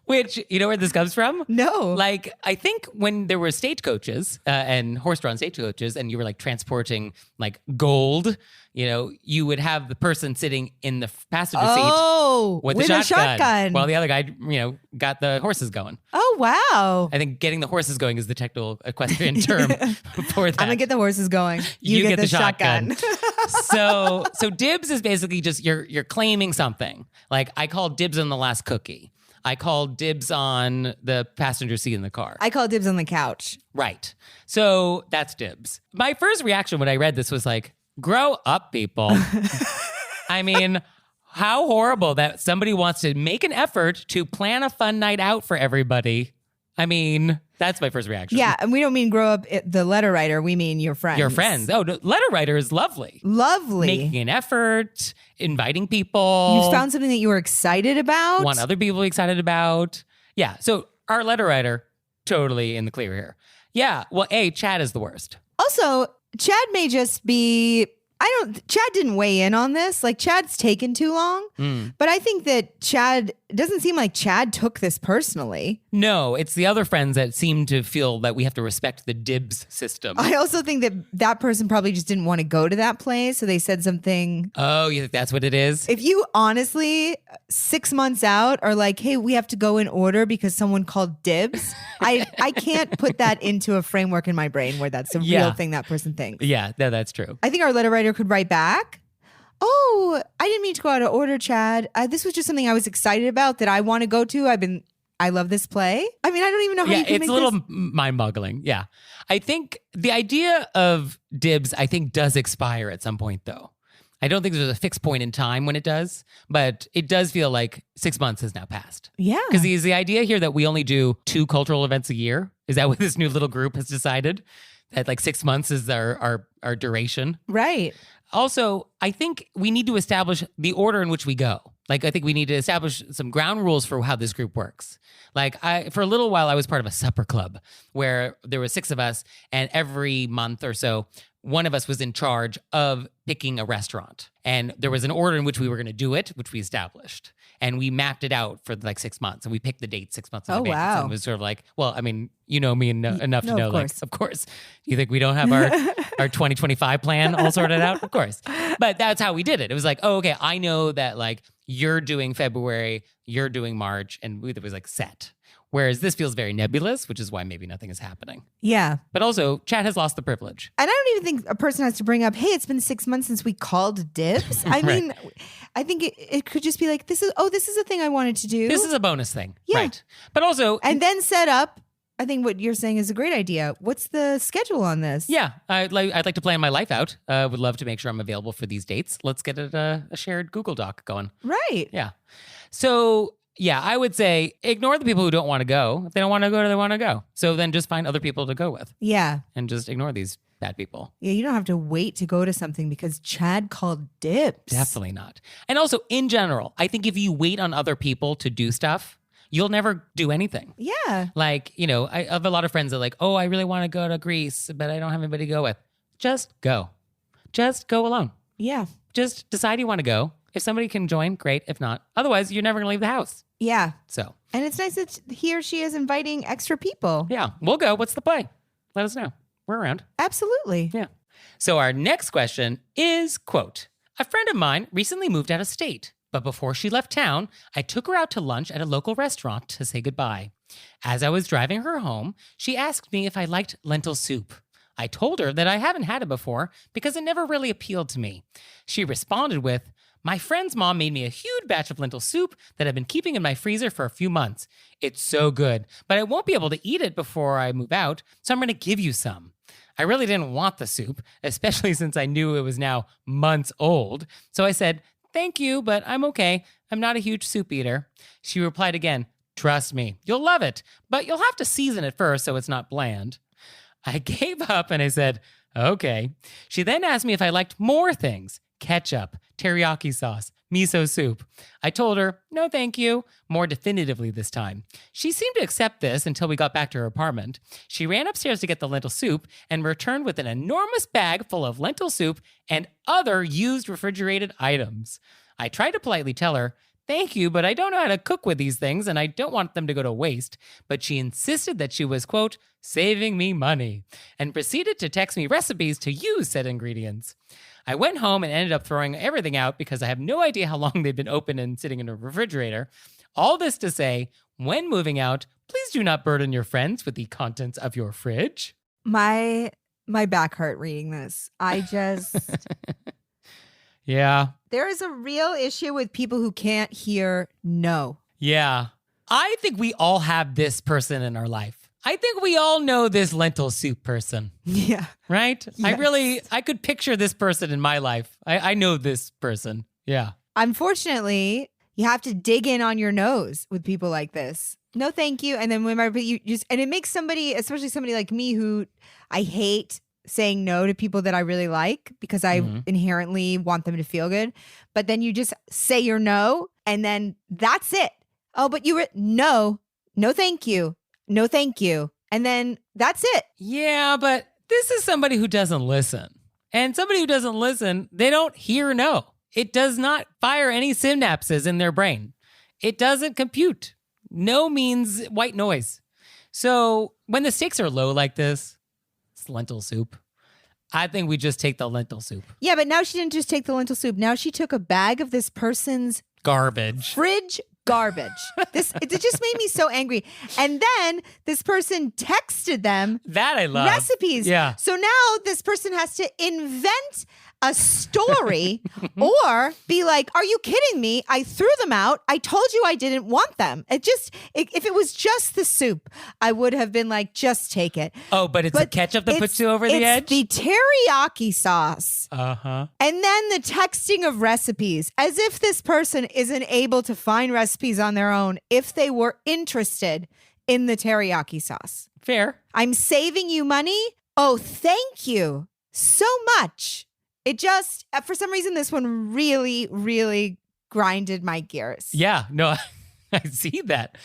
Which, you know where this comes from? No. Like, I think when there were stagecoaches and horse-drawn stagecoaches and you were like transporting like gold, you know, you would have the person sitting in the passenger seat with a shotgun while the other guy, you know, got the horses going. Oh, wow. I think getting the horses going is the technical equestrian term for that. I'm going to get the horses going. You get the shotgun. so dibs is basically just you're claiming something. Like, I called dibs on the last cookie. I called dibs on the passenger seat in the car. I call dibs on the couch. Right. So that's dibs. My first reaction when I read this was like, Grow up, people. I mean, how horrible that somebody wants to make an effort to plan a fun night out for everybody. I mean, that's my first reaction. Yeah, and we don't mean grow up the letter writer. We mean your friends. Your friends. Oh, no, letter writer is lovely. Lovely. Making an effort, inviting people. You found something that you were excited about. Want other people excited about. Yeah, so our letter writer, totally in the clear here. Yeah, well, Chad is the worst. Also, Chad may just be, Chad didn't weigh in on this. Like, Chad's taken too long. But I think that Chad, it doesn't seem like Chad took this personally. No, it's the other friends that seem to feel that we have to respect the dibs system. I also think that that person probably just didn't want to go to that place. So they said something. Oh, you think that's what it is? If you honestly, 6 months out are like, hey, we have to go in order because someone called dibs. I can't put that into a framework in my brain where that's a real thing that person thinks. Yeah, that's true. I think our letter writer could write back. Oh, I didn't mean to go out of order, Chad. This was just something I was excited about that I want to go to. I love this play. I mean, I don't even know how you can it's make a little this. mind-boggling. Yeah. I think the idea of dibs, does expire at some point, though. I don't think there's a fixed point in time when it does, but it does feel like 6 months has now passed. Yeah. Because is the idea here that we only do 2 cultural events a year? Is that what this new little group has decided? That like 6 months is our duration? Right. Also, I think we need to establish the order in which we go. Like, I think we need to establish some ground rules for how this group works. Like, for a little while, I was part of a supper club where there were 6 of us, and every month or so, one of us was in charge of picking a restaurant. And there was an order in which we were going to do it, which we established. And we mapped it out for like 6 months. And we picked the date 6 months in advance. Wow. And it was sort of like, well, I mean, you know me enough to know, of like, course. of course. You think we don't have our 2025 plan all sorted out? Of course. But that's how we did it. It was like, oh, okay, I know that like you're doing February, you're doing March, and it was like set. Whereas this feels very nebulous, which is why maybe nothing is happening. Yeah. But also, Chad has lost the privilege. And I don't even think a person has to bring up, hey, it's been 6 months since we called dibs. I mean, I think it could just be like, this is a thing I wanted to do. This is a bonus thing. Yeah. Right. But also... And then set up, I think what you're saying is a great idea. What's the schedule on this? Yeah, I'd like to plan my life out. Would love to make sure I'm available for these dates. Let's get a shared Google Doc going. Right. Yeah. So... yeah, I would say ignore the people who don't want to go. If they don't want to go, they want to go. So then just find other people to go with Yeah. and just ignore these bad people. Yeah, you don't have to wait to go to something because Chad called dibs. Definitely not. And also, in general, I think if you wait on other people to do stuff, you'll never do anything. Yeah. Like, you know, I have a lot of friends that are like, oh, I really want to go to Greece, but I don't have anybody to go with. Just go. Just go alone. Yeah. Just decide you want to go. If somebody can join, great. If not, otherwise, you're never going to leave the house. Yeah. So, And it's nice that he or she is inviting extra people. yeah, we'll go. What's the play? Let us know. We're around. Absolutely. Yeah. So our next question is, quote, a friend of mine recently moved out of state, but before she left town, I took her out to lunch at a local restaurant to say goodbye. As I was driving her home, she asked me if I liked lentil soup. I told her that I haven't had it before because it never really appealed to me. She responded with, my friend's mom made me a huge batch of lentil soup that I've been keeping in my freezer for a few months. It's so good, but I won't be able to eat it before I move out, so I'm going to give you some. I really didn't want the soup, especially since I knew it was now months old. So I said, thank you, but I'm okay. I'm not a huge soup eater. She replied again, trust me, you'll love it, but you'll have to season it first so it's not bland. I gave up and I said, okay. She then asked me if I liked more things. Ketchup, teriyaki sauce, miso soup. I told her, no thank you, more definitively this time. She seemed to accept this until we got back to her apartment. She ran upstairs to get the lentil soup and returned with an enormous bag full of lentil soup and other used refrigerated items. I tried to politely tell her, thank you, but I don't know how to cook with these things and I don't want them to go to waste. But she insisted that she was, quote, saving me money, and proceeded to text me recipes to use said ingredients. I went home and ended up throwing everything out because I have no idea how long they've been open and sitting in a refrigerator. All this to say, when moving out, please do not burden your friends with the contents of your fridge. My back hurt reading this. I just Yeah. there is a real issue with people who can't hear no. Yeah. I think we all have this person in our life. I think we all know this lentil soup person, Yeah. right? Yes. I could picture this person in my life. I know this person. Yeah. Unfortunately, you have to dig in on your nose with people like this. No, thank you. And then whenever you just, and it makes somebody, especially somebody like me who I hate saying no to people that I really like because I inherently want them to feel good. But then you just say your no and then that's it. Oh, but you were, no, thank you. No, thank you. And then that's it. Yeah, but this is somebody who doesn't listen. And somebody who doesn't listen, they don't hear no. It does not fire any synapses in their brain. It doesn't compute. No means white noise. So when the stakes are low like this, it's lentil soup. I think we just take the lentil soup. Yeah, but now she didn't just take the lentil soup. Now she took a bag of this person's Garbage. fridge garbage. It just made me so angry. And then this person texted them That I love. recipes. Yeah. So now this person has to invent a story or be like, are you kidding me? I threw them out. I told you I didn't want them. If it was just the soup, I would have been like, just take it. Oh, but it's the ketchup that puts you over the edge? It's the teriyaki sauce. Uh-huh. And then the texting of recipes, as if this person isn't able to find recipes on their own if they were interested in the teriyaki sauce. Fair. I'm saving you money. Oh, thank you so much. It just, for some reason, this one really, really grinded my gears. Yeah, no, I see that.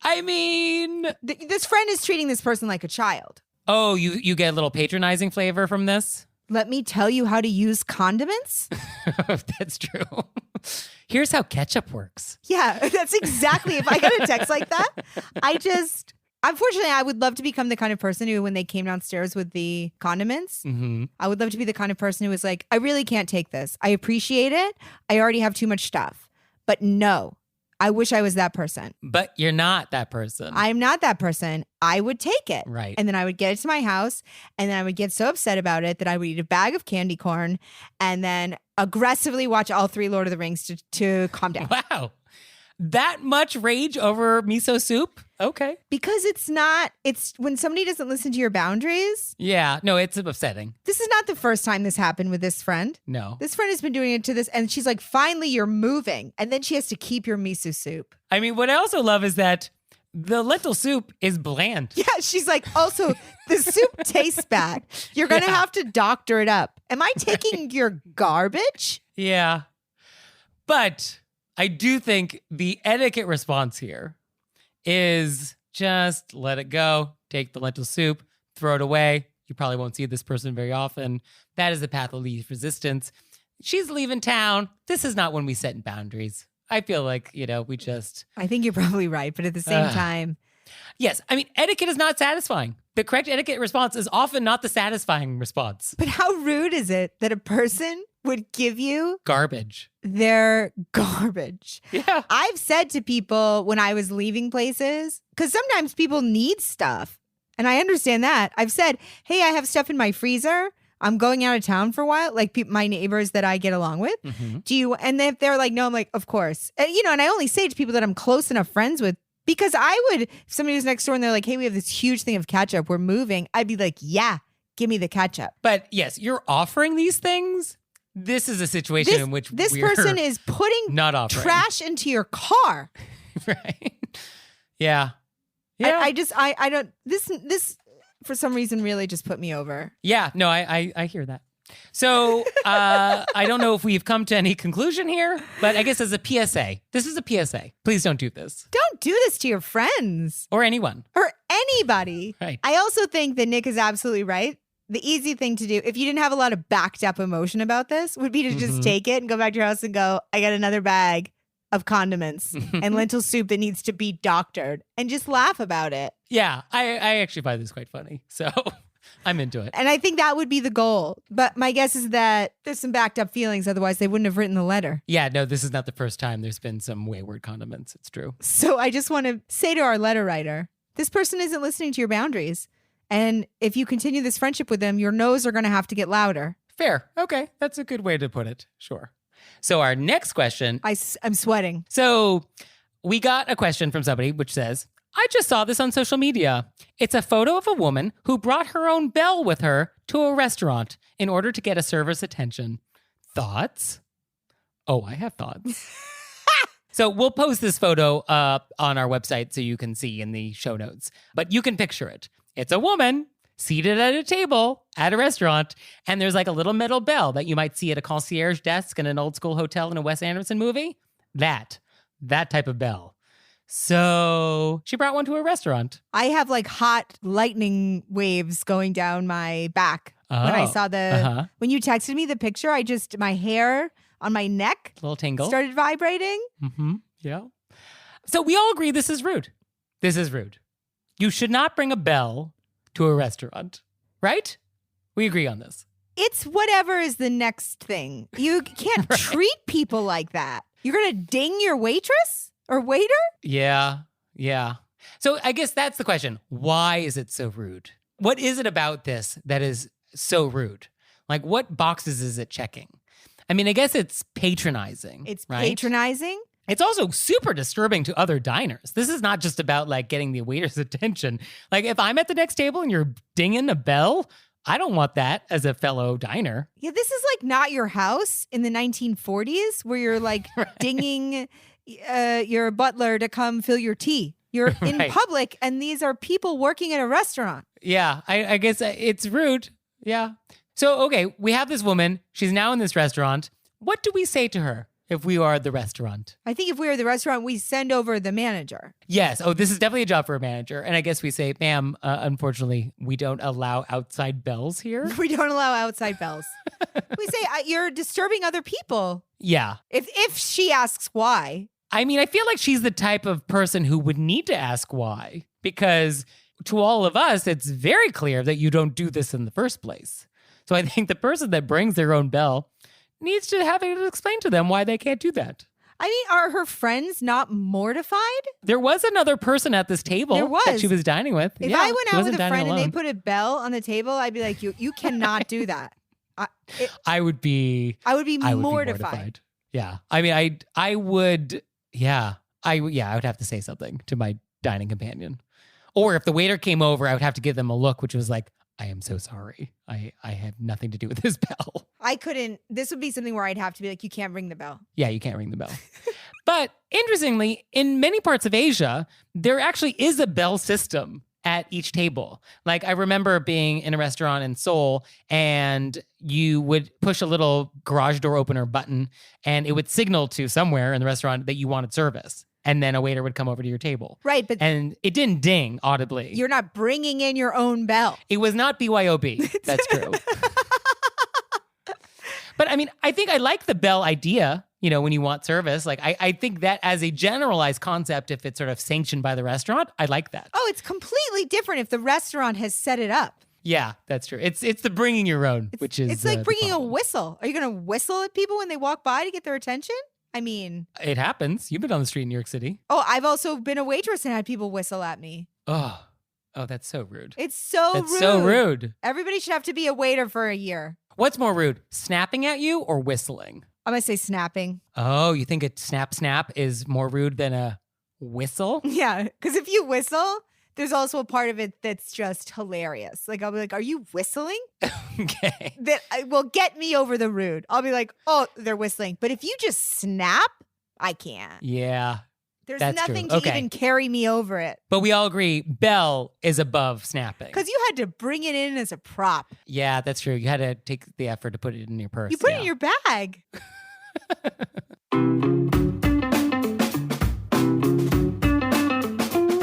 I mean, This friend is treating this person like a child. oh, you get a little patronizing flavor from this? Let me tell you how to use condiments. That's true. Here's how ketchup works. Yeah, that's exactly. If I got a text like that, unfortunately, I would love to become the kind of person who, when they came downstairs with the condiments, I would love to be the kind of person who was like, I really can't take this. I appreciate it. I already have too much stuff. But no, I wish I was that person. But you're not that person. I'm not that person. I would take it. Right. And then I would get it to my house. And then I would get so upset about it that I would eat a bag of candy corn and then aggressively watch all 3 Lord of the Rings to calm down. Wow. That much rage over miso soup? Okay. Because it's when somebody doesn't listen to your boundaries. Yeah, no, it's upsetting. This is not the first time this happened with this friend. No. This friend has been doing it to this, and she's like, finally, you're moving. And then she has to keep your miso soup. I mean, what I also love is that the lentil soup is bland. Yeah, she's like, also, the soup tastes bad. You're going to have to doctor it up. Am I taking your garbage? Yeah. But I do think the etiquette response here is just let it go, take the lentil soup, throw it away. You probably won't see this person very often. That is the path of least resistance. She's leaving town. This is not when we set boundaries. I feel like, we just... I think you're probably right, but at the same time... Yes, I mean, etiquette is not satisfying. The correct etiquette response is often not the satisfying response. But how rude is it that a person would give you Garbage. their garbage? Yeah. I've said to people when I was leaving places, because sometimes people need stuff, and I understand that. I've said, hey, I have stuff in my freezer. I'm going out of town for a while, like my neighbors that I get along with. Do you? And if they're like, no, I'm like, of course. And, and I only say to people that I'm close enough friends with, because I would, if somebody was next door and they're like, hey, we have this huge thing of ketchup, we're moving, I'd be like, yeah, give me the ketchup. But yes, you're offering these things. This is a situation in which this we're person is putting not offering trash into your car. Right. Yeah. I don't, this for some reason really just put me over. Yeah, no, I hear that. So I don't know if we've come to any conclusion here, but I guess as a PSA, this is a PSA. Please don't do this. Don't do this to your friends. Or anyone. Or anybody. Right. I also think that Nick is absolutely right. The easy thing to do, if you didn't have a lot of backed up emotion about this, would be to just take it and go back to your house and go, I got another bag of condiments and lentil soup that needs to be doctored, and just laugh about it. Yeah, I actually find this quite funny. So I'm into it. And I think that would be the goal. But my guess is that there's some backed up feelings. Otherwise, they wouldn't have written the letter. Yeah, no, this is not the first time there's been some wayward condiments. It's true. So I just want to say to our letter writer, this person isn't listening to your boundaries. And if you continue this friendship with them, your no's are going to have to get louder. Fair. Okay. That's a good way to put it. Sure. So our next question. I'm sweating. So we got a question from somebody which says, I just saw this on social media. It's a photo of a woman who brought her own bell with her to a restaurant in order to get a server's attention. Thoughts? Oh, I have thoughts. So we'll post this photo up on our website so you can see in the show notes. But you can picture it. It's a woman seated at a table at a restaurant, and there's like a little metal bell that you might see at a concierge desk in an old school hotel in a Wes Anderson movie. That type of bell. So she brought one to a restaurant. I have like hot lightning waves going down my back when I saw when you texted me the picture. My hair on my neck, A little tingle. started vibrating. Mm-hmm. Yeah. So we all agree this is rude. This is rude. You should not bring a bell to a restaurant, right? We agree on this. It's whatever is the next thing. You can't treat people like that. You're going to ding your waitress or waiter? Yeah. So I guess that's the question. Why is it so rude? What is it about this that is so rude? Like, what boxes is it checking? I mean, I guess it's patronizing. It's right? patronizing. It's also super disturbing to other diners. This is not just about like getting the waiter's attention. Like if I'm at the next table and you're dinging a bell, I don't want that as a fellow diner. Yeah, this is like not your house in the 1940s where you're like dinging your butler to come fill your tea. You're in public and these are people working at a restaurant. Yeah, I guess it's rude. Yeah. So, okay, we have this woman. She's now in this restaurant. What do we say to her if we are the restaurant? I think if we are the restaurant, we send over the manager. Yes. Oh, this is definitely a job for a manager. And I guess we say, ma'am, unfortunately, we don't allow outside bells here. We don't allow outside bells. We say, you're disturbing other people. Yeah. If she asks why. I mean, I feel like she's the type of person who would need to ask why, because to all of us, it's very clear that you don't do this in the first place. So I think the person that brings their own bell needs to have it explained to them why they can't do that. I mean, are her friends not mortified? There was another person at this table that she was dining with. If I went out with a friend and they put a bell on the table, I'd be like, you cannot do that. I would be mortified. Yeah. I mean, I would have to say something to my dining companion. Or if the waiter came over, I would have to give them a look, which was like, I am so sorry. I have nothing to do with this bell. I couldn't. This would be something where I'd have to be like, you can't ring the bell. Yeah, you can't ring the bell. But interestingly, in many parts of Asia, there actually is a bell system at each table. Like I remember being in a restaurant in Seoul and you would push a little garage door opener button and it would signal to somewhere in the restaurant that you wanted service. And then a waiter would come over to your table. Right. And it didn't ding audibly. You're not bringing in your own bell. It was not BYOB. That's true. But I mean, I think I like the bell idea, when you want service. Like, I think that as a generalized concept, if it's sort of sanctioned by the restaurant, I like that. Oh, it's completely different if the restaurant has set it up. Yeah, that's true. It's the bringing your own, which is it's like bringing a whistle. Are you going to whistle at people when they walk by to get their attention? I mean, it happens. You've been on the street in New York City. Oh, I've also been a waitress and had people whistle at me. Oh, that's so rude. It's so rude. It's so rude. Everybody should have to be a waiter for a year. What's more rude, snapping at you or whistling? I'm going to say snapping. Oh, you think a snap is more rude than a whistle? Yeah, because if you whistle, there's also a part of it that's just hilarious. Like, I'll be like, are you whistling? Okay. That will get me over the rude. I'll be like, oh, they're whistling. But if you just snap, I can't. Yeah. There's nothing to even carry me over it. But we all agree, bell is above snapping. Because you had to bring it in as a prop. Yeah, that's true. You had to take the effort to put it in your purse. You put it in your bag.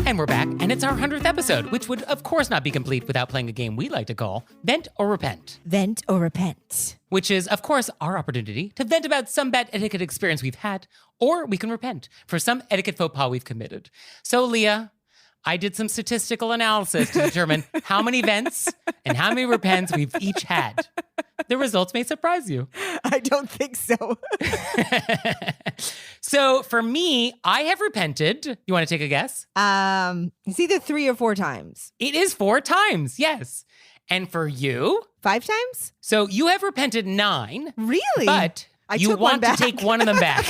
And we're back, and it's our 100th episode, which would, of course, not be complete without playing a game we like to call Vent or Repent. Vent or repent. Which is, of course, our opportunity to vent about some bad etiquette experience we've had, or we can repent for some etiquette faux pas we've committed. So, Leah, I did some statistical analysis to determine how many vents and how many repents we've each had. The results may surprise you. I don't think so. So for me, I have repented. You want to take a guess? It's either 3 or 4 times. It is 4 times, yes. And for you? 5 times? So you have repented 9. Really? But You took one want to back. take one of them back.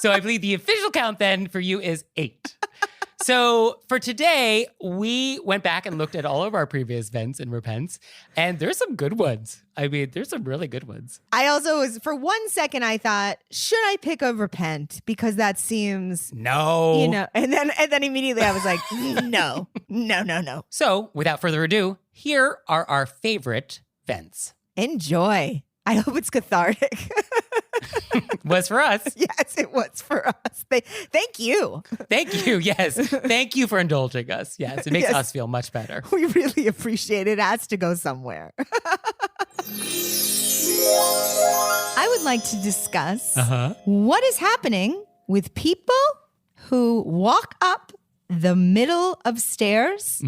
So I believe the official count then for you is 8. So for today, we went back and looked at all of our previous vents and repents, and there's some good ones. I mean, there's some really good ones. I also was, for 1 second, I thought, should I pick a repent? Because that seems, No. you know, and then immediately I was like, no. So without further ado, here are our favorite vents. Enjoy. I hope it's cathartic. Was for us. Yes, it was for us. Thank you. Thank you. Yes. Thank you for indulging us. Yes. It makes Yes. us feel much better. We really appreciate it. It has to go somewhere. I would like to discuss what is happening with people who walk up the middle of stairs.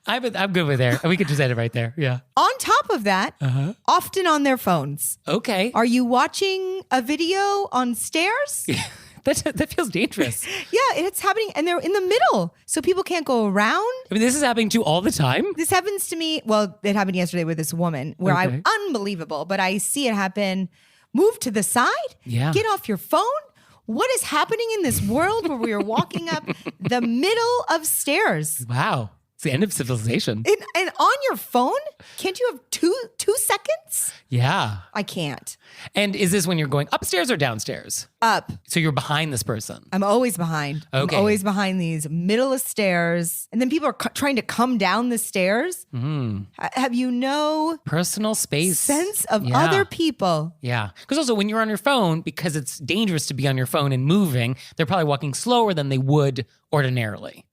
I'm good with there. We could just end it right there. Yeah. On top of that, often on their phones. Okay. Are you watching a video on stairs? That feels dangerous. Yeah, it's happening, and they're in the middle, so people can't go around. I mean, this is happening to you all the time. This happens to me. Well, it happened yesterday with this woman where Okay. unbelievable, but I see it happen. Move to the side. Yeah. Get off your phone. What is happening in this world where we are walking up the middle of stairs? Wow. It's the end of civilization. And on your phone? Can't you have two seconds? Yeah. I can't. And is this when you're going upstairs or downstairs? Up. So you're behind this person. I'm always behind. Okay. I'm always behind these middle of stairs. And then people are trying to come down the stairs. Have you no Personal space. sense of Yeah. other people? Yeah. Because also when you're on your phone, because it's dangerous to be on your phone and moving, they're probably walking slower than they would ordinarily.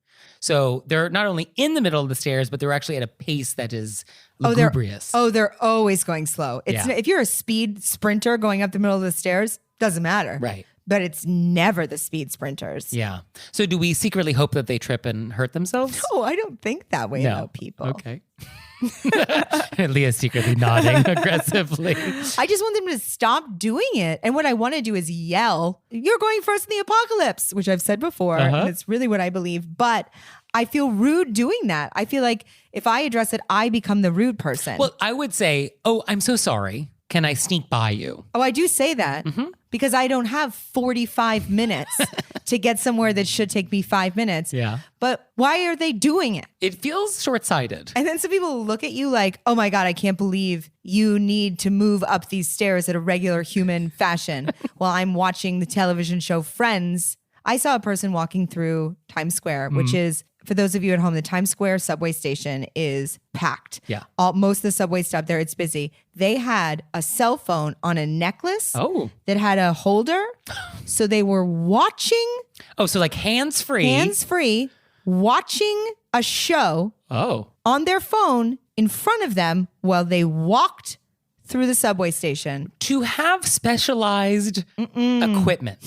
So they're not only in the middle of the stairs, but they're actually at a pace that is lugubrious. They're always going slow. It's Yeah. If you're a speed sprinter going up the middle of the stairs, doesn't matter. Right. But it's never the speed sprinters. Yeah. So do we secretly hope that they trip and hurt themselves? Oh, I don't think that way about people. Okay. Leah's secretly nodding aggressively. I just want them to stop doing it. And what I want to do is yell, "You're going first in the apocalypse," which I've said before. And it's really what I believe. But I feel rude doing that. I feel like if I address it, I become the rude person. Well, I would say, "Oh, I'm so sorry. Can I sneak by you?" Oh, I do say that because I don't have 45 minutes to get somewhere that should take me 5 minutes. Yeah. But why are they doing it? It feels short-sighted. And then some people look at you like, oh my God, I can't believe you need to move up these stairs at a regular human fashion while I'm watching the television show Friends. I saw a person walking through Times Square, which is, for those of you at home, the Times Square subway station is packed. Yeah. Most of the subway stop there, it's busy. They had a cell phone on a necklace that had a holder. So they were watching Oh, so like hands-free. hands-free, watching a show on their phone in front of them while they walked through the subway station. To have specialized equipment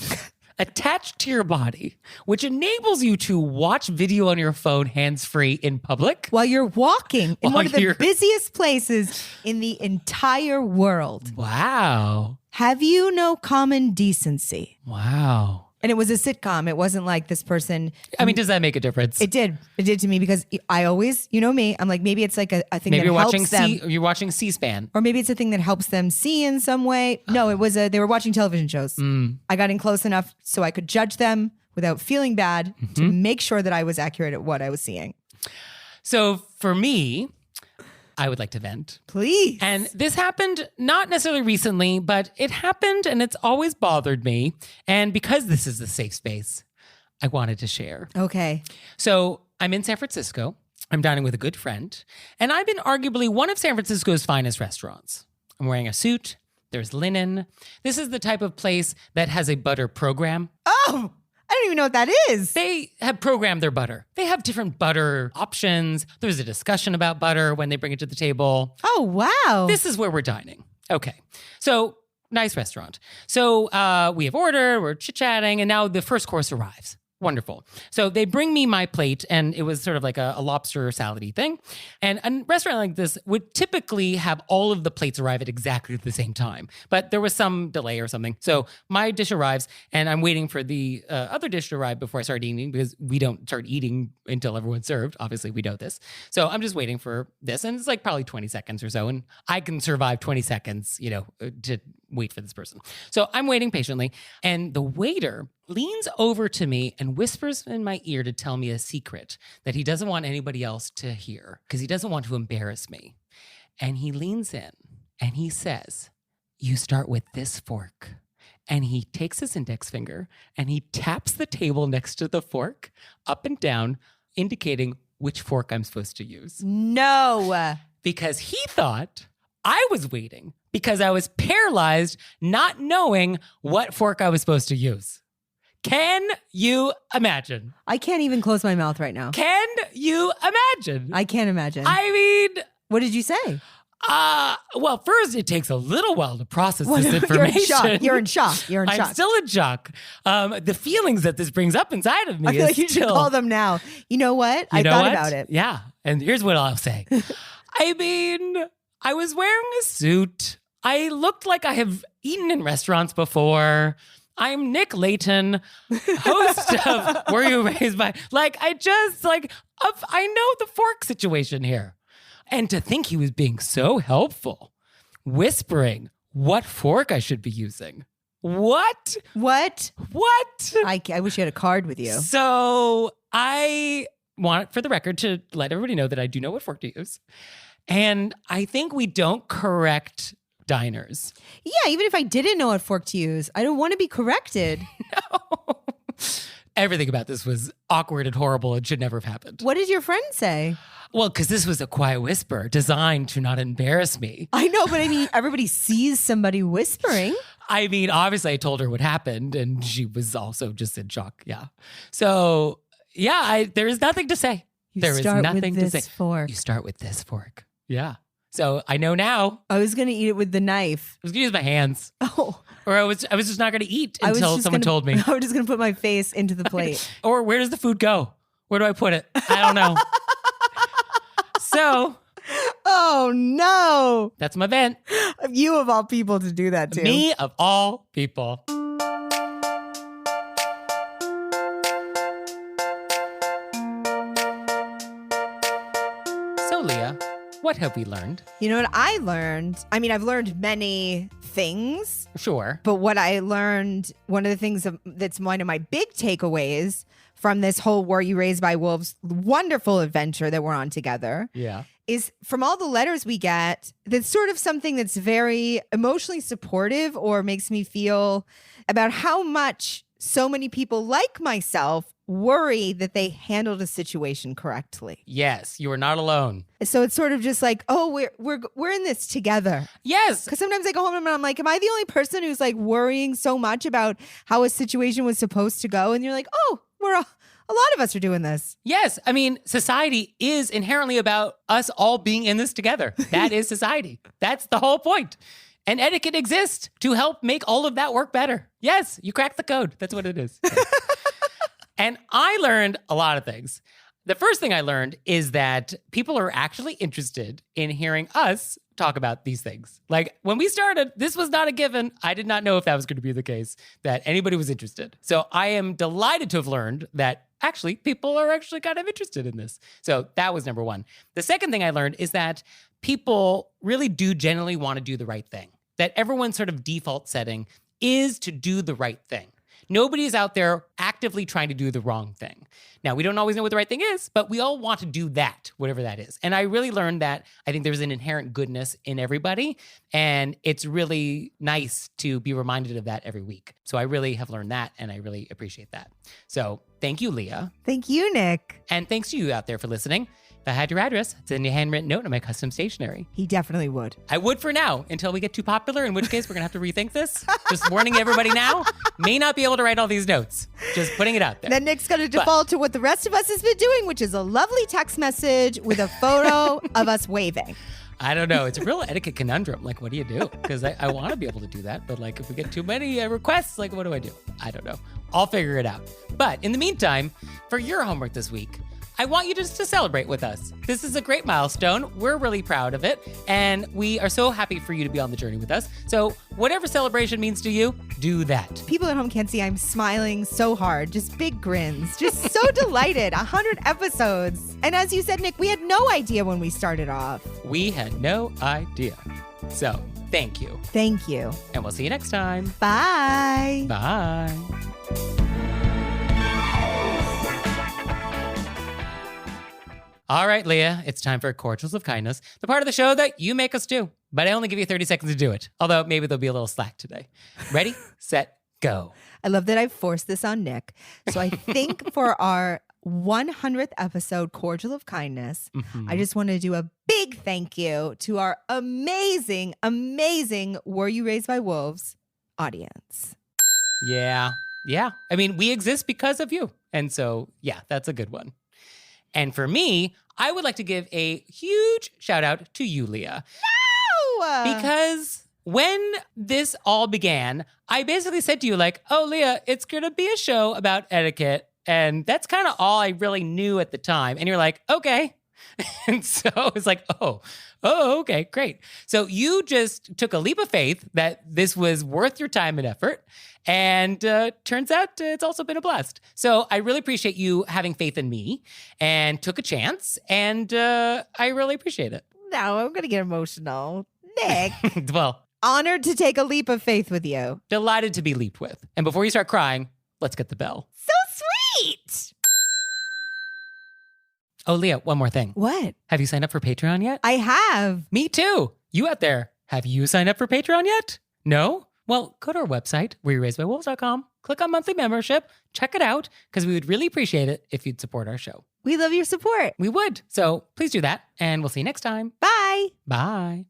attached to your body, which enables you to watch video on your phone hands-free in public. While you're walking in While one of the you're- busiest places in the entire world. Wow. Have you no common decency? Wow. And it was a sitcom. It wasn't like this person. I mean, does that make a difference? It did. It did to me because I always, you know me, I'm like, maybe it's like a thing Maybe that you're helps watching them. you're watching C-SPAN. Or maybe it's a thing that helps them see in some way. No, it was they were watching television shows. I got in close enough so I could judge them without feeling bad to make sure that I was accurate at what I was seeing. So for me, I would like to vent. Please. And this happened not necessarily recently, but it happened and it's always bothered me. And because this is a safe space, I wanted to share. Okay. So I'm in San Francisco. I'm dining with a good friend. And I'm in arguably one of San Francisco's finest restaurants. I'm wearing a suit. There's linen. This is the type of place that has a butter program. Oh, I don't even know what that is. They have programmed their butter. They have different butter options. There's a discussion about butter when they bring it to the table. Oh, wow. This is where we're dining. Okay. So nice restaurant. So we have ordered, we're chit-chatting, and now the first course arrives. Wonderful. So they bring me my plate, and it was sort of like a lobster salad-y thing. And a restaurant like this would typically have all of the plates arrive at exactly the same time. But there was some delay or something. So my dish arrives, and I'm waiting for the other dish to arrive before I start eating, because we don't start eating until everyone's served. Obviously, we know this. So I'm just waiting for this, and it's like probably 20 seconds or so. And I can survive 20 seconds, to wait for this person. So I'm waiting patiently, and the waiter leans over to me and whispers in my ear to tell me a secret that he doesn't want anybody else to hear because he doesn't want to embarrass me. And he leans in and he says, "You start with this fork." And he takes his index finger and he taps the table next to the fork up and down, indicating which fork I'm supposed to use. No. Because he thought I was waiting because I was paralyzed, not knowing what fork I was supposed to use. Can you imagine? I can't even close my mouth right now. Can you imagine? I can't imagine. I mean, what did you say? well, first it takes a little while to process this information. You're in shock. I'm still in shock. The feelings that this brings up inside of me I feel like you should call them now. You know what? I thought about it. Yeah. And here's what I'll say. I mean, I was wearing a suit. I looked like I have eaten in restaurants before. I'm Nick Layton, host of Were You Raised By? I know the fork situation here. And to think he was being so helpful, whispering what fork I should be using. What? I wish you had a card with you. So I want, for the record, to let everybody know that I do know what fork to use. And I think we don't correct diners. Yeah, even if I didn't know what fork to use, I don't want to be corrected. No. Everything about this was awkward and horrible and should never have happened. What did your friend say? Well, because this was a quiet whisper designed to not embarrass me. I know, but I mean, everybody sees somebody whispering. I mean, obviously I told her what happened and she was also just in shock. Yeah. So, yeah, there is nothing to say. There is nothing to say. Fork. You start with this fork. Yeah. So I know now. I was going to eat it with the knife. I was going to use my hands. Oh. Or I was just not going to eat until someone told me. I was just going to put my face into the plate. Or where does the food go? Where do I put it? I don't know. So. Oh, no. That's my vent. You of all people to do that to. Me of all people. So, Leah, what have we learned? You know what I learned? I mean, I've learned many things. Sure. But what I learned, one of the things that's one of my big takeaways from this whole Were You Raised by Wolves wonderful adventure that we're on together. Yeah. Is from all the letters we get, that's sort of something that's very emotionally supportive or makes me feel about how much so many people like myself worry that they handled a situation correctly. Yes, you are not alone. So it's sort of just like, oh, we're in this together. Yes. Because sometimes I go home and I'm like, am I the only person who's like worrying so much about how a situation was supposed to go? And you're like, oh, a lot of us are doing this. Yes. I mean, society is inherently about us all being in this together. That is society. That's the whole point. And etiquette exists to help make all of that work better. Yes, you cracked the code. That's what it is. And I learned a lot of things. The first thing I learned is that people are actually interested in hearing us talk about these things. Like when we started, this was not a given. I did not know if that was going to be the case, that anybody was interested. So I am delighted to have learned that actually people are actually kind of interested in this. So that was number one. The second thing I learned is that people really do generally want to do the right thing. That everyone's sort of default setting is to do the right thing. Nobody's out there actively trying to do the wrong thing. Now, we don't always know what the right thing is, but we all want to do that, whatever that is. And I really learned that I think there's an inherent goodness in everybody. And it's really nice to be reminded of that every week. So I really have learned that, and I really appreciate that. So thank you, Leah. Thank you, Nick. And thanks to you out there for listening. If I had your address, send you a handwritten note on my custom stationery. He definitely would. I would for now, until we get too popular, in which case we're going to have to rethink this. Just warning everybody now, may not be able to write all these notes. Just putting it out there. Then Nick's going to default to what the rest of us has been doing, which is a lovely text message with a photo of us waving. I don't know. It's a real etiquette conundrum. Like, what do you do? Because I want to be able to do that. But like, if we get too many requests, like, what do I do? I don't know. I'll figure it out. But in the meantime, for your homework this week, I want you just to celebrate with us. This is a great milestone. We're really proud of it. And we are so happy for you to be on the journey with us. So whatever celebration means to you, do that. People at home can't see I'm smiling so hard. Just big grins. Just so delighted. 100 episodes. And as you said, Nick, we had no idea when we started off. We had no idea. So thank you. Thank you. And we'll see you next time. Bye. Bye. All right, Leah, it's time for Cordials of Kindness, the part of the show that you make us do. But I only give you 30 seconds to do it, although maybe there'll be a little slack today. Ready, set, go. I love that I forced this on Nick. So I think for our 100th episode, Cordial of Kindness, I just want to do a big thank you to our amazing, amazing Were You Raised by Wolves audience. Yeah. I mean, we exist because of you. And so, yeah, that's a good one. And for me, I would like to give a huge shout out to you, Leah. No! Because when this all began, I basically said to you, like, oh, Leah, it's going to be a show about etiquette. And that's kind of all I really knew at the time. And you're like, okay. And so it's like, oh, okay, great. So you just took a leap of faith that this was worth your time and effort. And turns out it's also been a blast. So I really appreciate you having faith in me and took a chance. And I really appreciate it. Now I'm going to get emotional. Nick, Well, honored to take a leap of faith with you. delighted to be leaped with. And before you start crying, let's get the bell. So sweet. Oh, Leah, one more thing. What? Have you signed up for Patreon yet? I have. Me too. You out there, have you signed up for Patreon yet? No? Well, go to our website, wereraisedbywolves.com, click on monthly membership, check it out, because we would really appreciate it if you'd support our show. We love your support. We would. So please do that, and we'll see you next time. Bye. Bye.